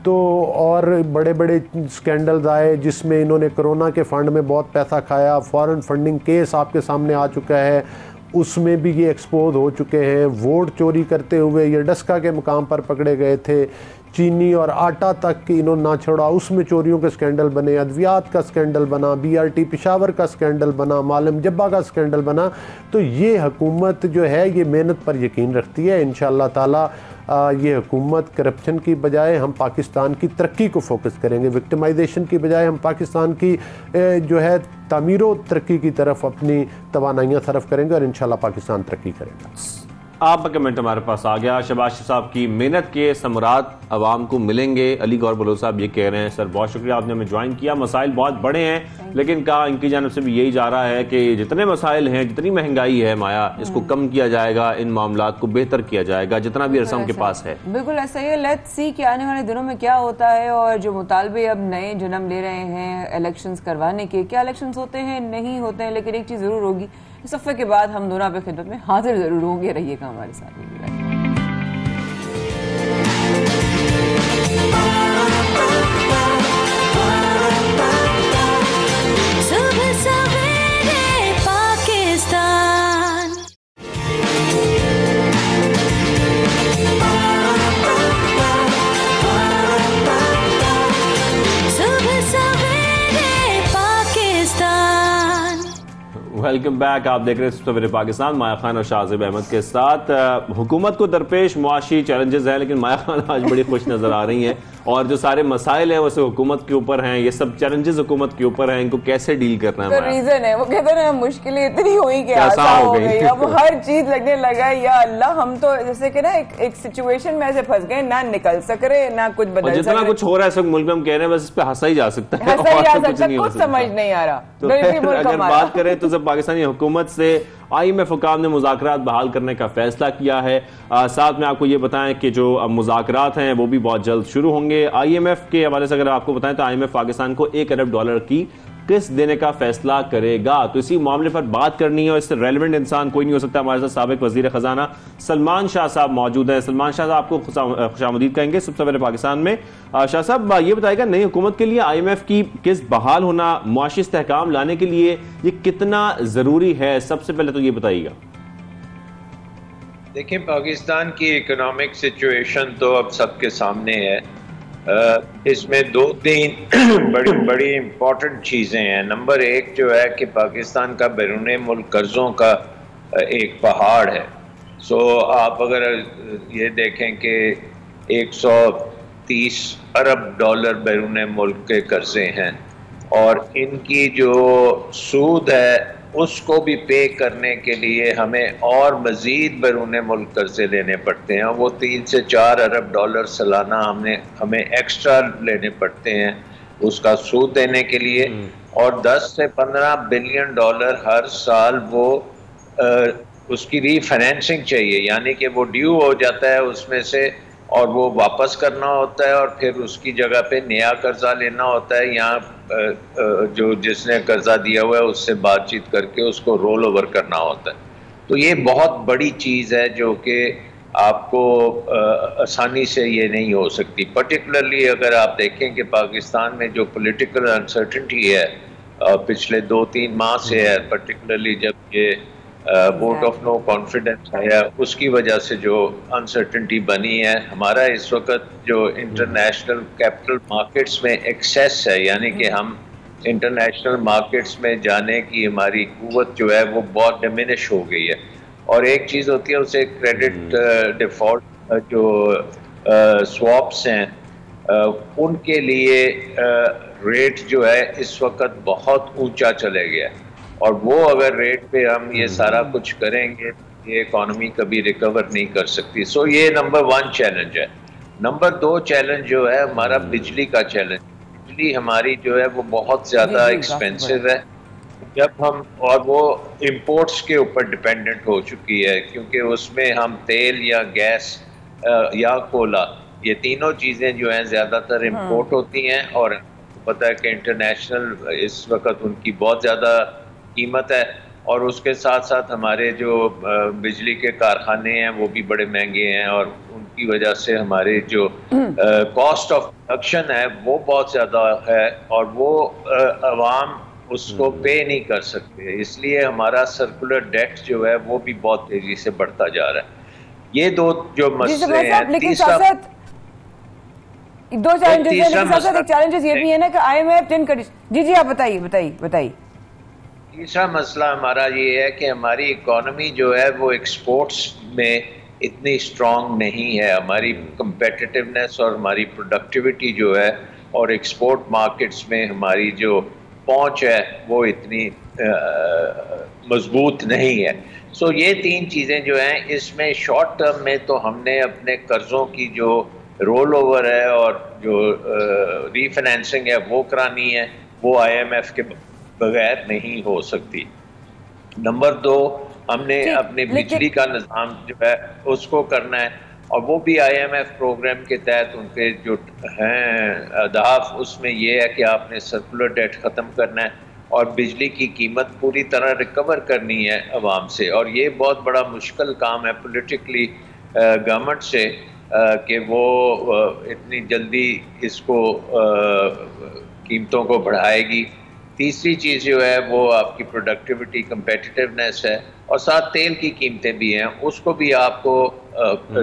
तो और बड़े बड़े स्कैंडल्स आए जिसमें इन्होंने कोरोना के फंड में बहुत पैसा खाया, फॉरेन फंडिंग केस आपके सामने आ चुका है, उसमें भी ये एक्सपोज हो चुके हैं। वोट चोरी करते हुए ये डस्का के मुकाम पर पकड़े गए थे, चीनी और आटा तक की इन्होंने ना छोड़ा, उसमें चोरियों के स्कैंडल बने, अद्वियात का स्कैंडल बना, BRT पेशावर का स्कैंडल बना, मालम जब्बा का स्कैंडल बना। तो ये हुकूमत जो है ये मेहनत पर यकीन रखती है। इंशाअल्लाह ताला ये हुकूमत करप्शन की बजाय हम पाकिस्तान की तरक्की को फोकस करेंगे, विक्टिमाइजेशन की बजाय हम पाकिस्तान की जो है तामीर व तरक्की की तरफ अपनी तवानाइयाँ सर्फ करेंगे और इंशाअल्लाह पाकिस्तान तरक्की करेगा। आपका कमेंट हमारे पास आ गया। शहबाज शरीफ साहब की मेहनत के समरात आवाम को मिलेंगे, अली गौर बलोच साहब ये कह रहे हैं। सर बहुत शुक्रिया, आपने हमें ज्वाइन किया। मसाइल बहुत बड़े हैं, लेकिन कहा इनकी जानब से भी यही जा रहा है कि जितने मसाइल हैं, जितनी महंगाई है माया, इसको कम किया जाएगा, इन मामलात को बेहतर किया जाएगा जितना भी अरसा उनके पास है। बिल्कुल ऐसा ही है। लेट्स सी कि आने वाले दिनों में क्या होता है, और जो मुतालबे अब नए जन्म ले रहे हैं इलेक्शंस करवाने के, क्या इलेक्शंस होते हैं नहीं होते हैं, लेकिन एक चीज़ ज़रूर होगी, इस हफ्ते के बाद हम दोनों आपकी खिदमत में हाजिर जरूर होंगे। रहिएगा हमारे साथ। Welcome back. आप देख रहे हैं सवेरे पाकिस्तान, माया खान और शाहजेब अहमद के साथ। हुकूमत को दरपेश मुआशी चैलेंजेस हैं, लेकिन माया खान आज बड़ी खुश नजर आ रही हैं, और जो सारे मसाइल हैं वैसे हुकूमत के ऊपर हैं, ये सब चैलेंजेस हुकूमत के ऊपर हैं, इनको कैसे डील करना है। रीजन है वो कहते हैं मुश्किलें इतनी हुई कि आसान हो गई, अब हर चीज लगने लगा है या अल्लाह, हम तो जैसे कि ना एक सिचुएशन में ऐसे फंस गए, ना निकल सक रहे ना कुछ बदल, जितना कुछ हो रहा है सब मुल्क में हम कह रहे हैं, बस इस पे हंसा ही जा सकता है, कुछ समझ नहीं आ रहा। तो अगर बात करें तो जब पाकिस्तानी हुकूमत से IMF हुकाम ने मुज़ाकरात बहाल करने का फैसला किया है। साथ में आपको ये बताएं कि जो मुज़ाकरात हैं वो भी बहुत जल्द शुरू होंगे। IMF के हवाले से अगर आपको बताएं तो IMF पाकिस्तान को $1 अरब की किस्त देने का फैसला करेगा। तो इसी मामले पर बात करनी है, और इससे रेलिवेंट इंसान कोई नहीं हो सकता। हमारे साथ साबिक वजीर खजाना सलमान शाह साहब मौजूद हैं। सलमान शाह साहब आपको खुशामदीद कहेंगे सब सवेरे पाकिस्तान में। शाह साहब ये बताएगा, नई हुकूमत के लिए IMF की किस्त बहाल होना मुआशी इस्तेहकाम लाने के लिए ये कितना जरूरी है, सबसे पहले तो ये बताइएगा। देखिए, पाकिस्तान की इकोनॉमिक सिचुएशन तो अब सबके सामने है। इसमें 2-3 बड़ी इम्पोर्टेंट चीज़ें हैं। नंबर 1 जो है कि पाकिस्तान का बैरून मुल्क कर्ज़ों का एक पहाड़ है। सो आप अगर ये देखें कि $130 अरब बैरून मुल्क के कर्ज़े हैं, और इनकी जो सूद है उसको भी पे करने के लिए हमें और मज़ीद बैरून मुल्क कर्जे लेने पड़ते हैं। वो $3 से $4 अरब सालाना हमें एक्स्ट्रा लेने पड़ते हैं उसका सूद देने के लिए, और $10 से $15 बिलियन हर साल वो उसकी रीफाइनेंसिंग चाहिए, यानी कि वो ड्यू हो जाता है उसमें से, और वो वापस करना होता है, और फिर उसकी जगह पे नया कर्जा लेना होता है। यहाँ जो जिसने कर्जा दिया हुआ है उससे बातचीत करके उसको रोल ओवर करना होता है। तो ये बहुत बड़ी चीज़ है जो कि आपको आसानी से ये नहीं हो सकती। पर्टिकुलरली अगर आप देखें कि पाकिस्तान में जो पॉलिटिकल अनसर्टेनिटी है पिछले 2-3 माह से है, पर्टिकुलरली जब ये वोट ऑफ नो कॉन्फिडेंस आया, उसकी वजह से जो अनसर्टेनिटी बनी है। हमारा इस वक्त जो इंटरनेशनल कैपिटल मार्केट्स में एक्सेस है, यानी कि हम इंटरनेशनल मार्केट्स में जाने की हमारी कुव्वत जो है वो बहुत डिमिनिश हो गई है। और एक चीज़ होती है उसे क्रेडिट डिफ़ॉल्ट जो स्वॉप्स हैं, उनके लिए रेट जो है इस वक्त बहुत ऊंचा चले गया, और वो अगर रेट पे हम ये सारा कुछ करेंगे ये इकॉनमी कभी रिकवर नहीं कर सकती। सो ये नंबर 1 चैलेंज है। नंबर 2 चैलेंज जो है हमारा बिजली का चैलेंज। बिजली हमारी जो है वो बहुत ज़्यादा एक्सपेंसिव है जब हम, और वो इम्पोर्ट्स के ऊपर डिपेंडेंट हो चुकी है, क्योंकि उसमें हम तेल या गैस या कोला, ये तीनों चीज़ें जो हैं ज़्यादातर इम्पोर्ट होती हैं, और पता है कि इंटरनेशनल इस वक्त उनकी बहुत ज़्यादा कीमत है, और उसके साथ साथ हमारे जो बिजली के कारखाने हैं वो भी बड़े महंगे हैं, और उनकी वजह से हमारे जो कॉस्ट ऑफ प्रोडक्शन है वो बहुत ज़्यादा है, और वो अवाम उसको पे नहीं कर सकते। इसलिए हमारा सर्कुलर डेट जो है वो भी बहुत तेजी से बढ़ता जा रहा है। ये दो जो मसले हैं। तीसरा दो चैलेंजेस हैं, लेकिन एक चैलेंजेस ये भी है ना कि IMF जी आप बताइए। तीसरा मसला हमारा ये है कि हमारी इकोनॉमी जो है वो एक्सपोर्ट्स में इतनी स्ट्रांग नहीं है। हमारी कंपेटिटिवनेस और हमारी प्रोडक्टिविटी जो है और एक्सपोर्ट मार्केट्स में हमारी जो पहुंच है वो इतनी मजबूत नहीं है। सो ये 3 चीज़ें जो हैं इसमें शॉर्ट टर्म में तो हमने अपने कर्ज़ों की जो रोल ओवर है और जो रीफाइनेंसिंग है वो करानी है, वो IMF के बगैर नहीं हो सकती। नंबर 2, हमने अपने बिजली का निज़ाम जो है उसको करना है, और वो भी IMF प्रोग्राम के तहत उनके जो हैं अहदाफ, उसमें ये है कि आपने सर्कुलर डेट ख़त्म करना है और बिजली की कीमत पूरी तरह रिकवर करनी है अवाम से। और ये बहुत बड़ा मुश्किल काम है पॉलिटिकली गवर्नमेंट से कि वो इतनी जल्दी इसको कीमतों को बढ़ाएगी। तीसरी चीज़ जो है वो आपकी प्रोडक्टिविटी, कंपेटिटिवनेस है, और साथ तेल की कीमतें भी हैं, उसको भी आपको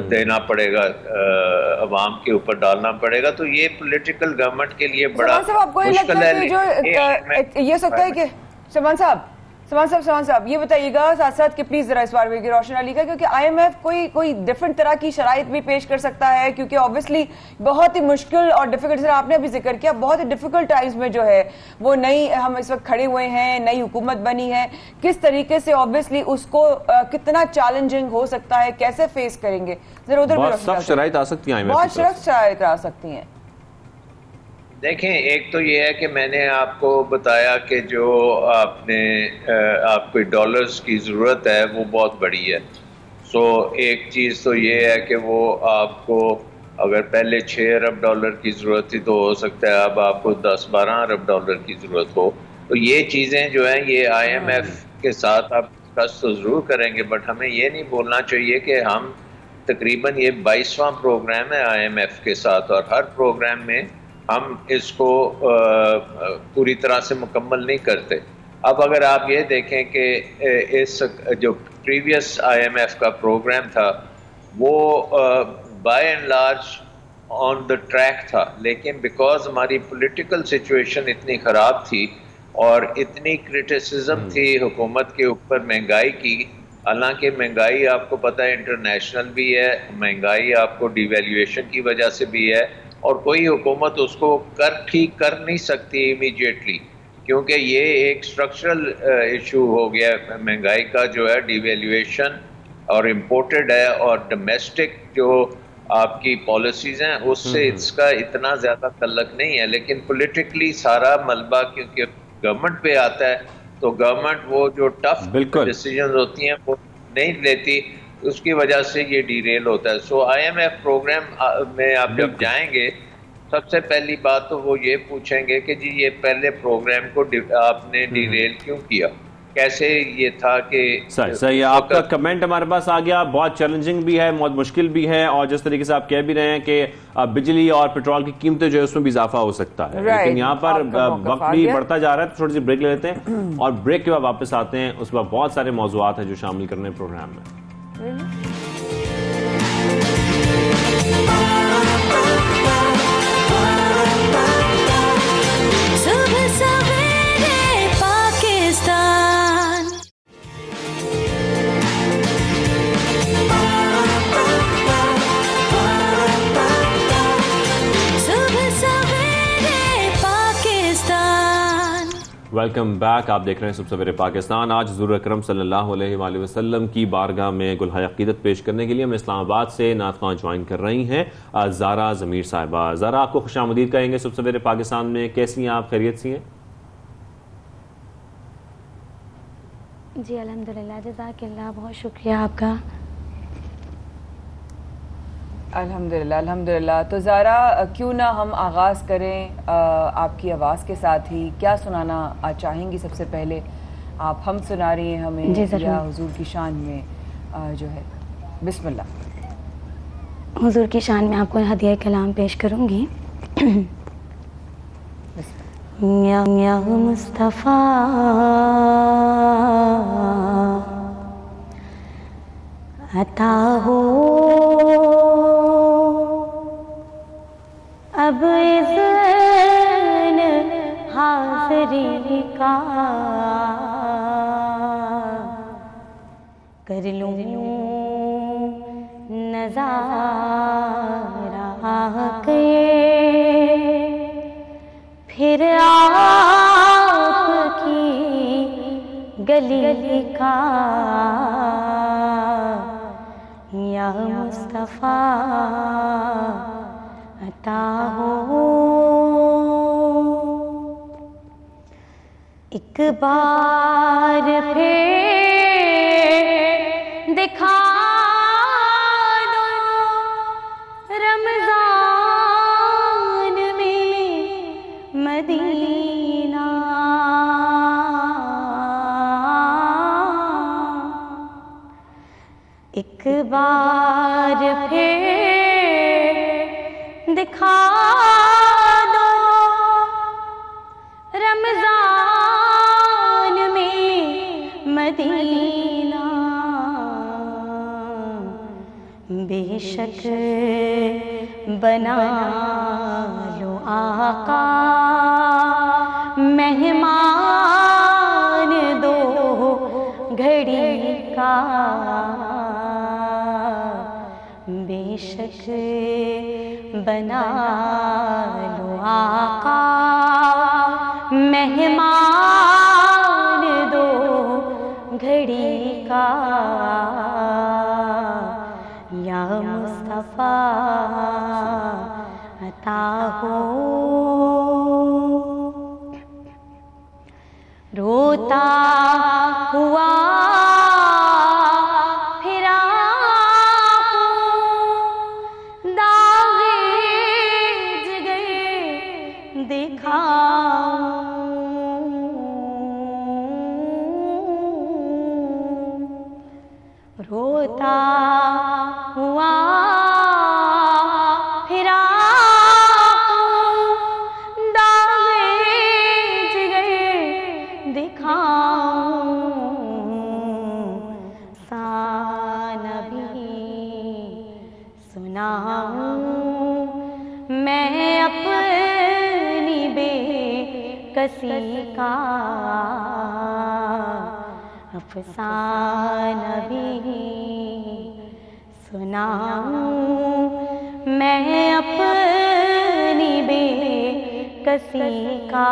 देना पड़ेगा, अवाम के ऊपर डालना पड़ेगा। तो ये पॉलिटिकल गवर्नमेंट के लिए बड़ा मुश्किल है। ये सकता है कि सलमान साहब ये बताइएगा साथ साथ कि प्लीज जरा इस बार में रोशन अली का, क्योंकि IMF कोई डिफरेंट तरह की शराइत भी पेश कर सकता है, क्योंकि ऑब्वियसली बहुत ही मुश्किल और डिफिकल्ट, जरा आपने अभी जिक्र किया, बहुत ही डिफिकल्ट टाइम्स में जो है वो नई हम इस वक्त खड़े हुए हैं, नई हुकूमत बनी है, किस तरीके से ऑब्वियसली उसको कितना चैलेंजिंग हो सकता है, कैसे फेस करेंगे, जरा उधर भी शराइत आ सकती है, बहुत सख्त शराइत आ सकती हैं। देखें, एक तो ये है कि मैंने आपको बताया कि जो आपको डॉलर्स की ज़रूरत है वो बहुत बड़ी है। सो एक चीज़ तो ये है कि वो आपको अगर पहले 6 अरब डॉलर की ज़रूरत थी तो हो सकता है अब आपको 10-12 अरब डॉलर की ज़रूरत हो। तो ये चीज़ें जो हैं ये IMF के साथ आप डिस्कस तो ज़रूर करेंगे, बट हमें ये नहीं बोलना चाहिए कि हम तकरीबन ये 22वां प्रोग्राम है IMF के साथ, और हर प्रोग्राम में हम इसको पूरी तरह से मुकम्मल नहीं करते। अब अगर आप ये देखें कि इस जो प्रीवियस IMF का प्रोग्राम था वो by and large on the track था, लेकिन बिकॉज हमारी पॉलिटिकल सिचुएशन इतनी ख़राब थी और इतनी क्रिटिसिज्म थी हुकूमत के ऊपर महंगाई की, हालांकि महंगाई आपको पता है इंटरनेशनल भी है, महंगाई आपको डिवैल्यूएशन की वजह से भी है, और कोई हुकूमत उसको ठीक कर नहीं सकती इमीडिएटली, क्योंकि ये एक स्ट्रक्चरल इशू हो गया महंगाई का जो है, डिवैल्यूएशन और इम्पोर्टेड है, और डोमेस्टिक जो आपकी पॉलिसीज़ हैं उससे इसका इतना ज़्यादा तल्लक नहीं है। लेकिन पॉलिटिकली सारा मलबा क्योंकि गवर्नमेंट पे आता है, तो गवर्नमेंट वो जो टफ डिसीजन होती हैं वो नहीं लेती, उसकी वजह से ये डीरेल होता है। सो IMF प्रोग्राम में आप जब जाएंगे, सबसे पहली बात तो वो ये पूछेंगे कि जी ये पहले प्रोग्राम को आपने डीरेल क्यों किया, कैसे ये था कि सही। आपका कमेंट हमारे पास आ गया, बहुत चैलेंजिंग भी है, बहुत मुश्किल भी है, और जिस तरीके से आप कह भी रहे हैं कि बिजली और पेट्रोल की कीमतें जो है उसमें भी इजाफा हो सकता है, लेकिन यहाँ पर वक्त भी बढ़ता जा रहा है। तो थोड़ी सी ब्रेक ले लेते हैं और ब्रेक के बाद वापस आते हैं। उस पर बहुत सारे मौजूआत हैं जो शामिल करने प्रोग्राम में। Welcome back. आप देख रहे हैं सुबह सवेरे पाकिस्तान। आज हुज़ूर अकरम सल्लल्लाहु अलैहि वसल्लम की बारगाह में गुलहाय अक़ीदत पेश करने के लिए हम इस्लामाबाद से नात ख़्वां ज्वाइन कर रही हैं ज़ारा ज़मीर साहिबा। ज़ारा, आपको खुशामदीद कहेंगे सुबह सवेरे पाकिस्तान में। कैसी हैं आप? खैरियत सी हैं? जी अल्हम्दुलिल्लाह, जज़ाकल्लाह, बहुत शुक्रिया आपका। अल्हम्दुलिल्लाह अल्हम्दुलिल्लाह। तो ज़ारा, क्यों ना हम आगाज़ करें आपकी आवाज़ के साथ ही। क्या सुनाना चाहेंगी सबसे पहले? आप हम सुना रही हैं हमें या हुजूर की शान में जो है? बिस्मिल्लाह। हुजूर की शान में आपको हदिया कलाम पेश करूँगी। या मुस्तफ़ा अता हो अब इज़्न हाज़री का, कर लूं नज़ारा के फिर आपकी गली का। या मुस्तफ़ा अता हो एक बार फिर दिखा दो रमज़ान में मदीना। एक बार फिर दिखा दो रमज़ान में मदीना। बेशक बना लो आका मेहमान दो घड़ी का। बेशक बना लो आका मेहमान दो घड़ी का। या मुस्तफ़ा अता हो रोता हुआ फिरा रोता हुआ फिरा दागे जिगर दिखाऊं। सानबी सुनाऊं मैं अपनी बेकसी का। अफ़साना भी सुनाऊं मैं अपनी बेकसी का।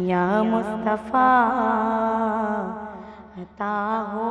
या मुस्तफ़ा अता हो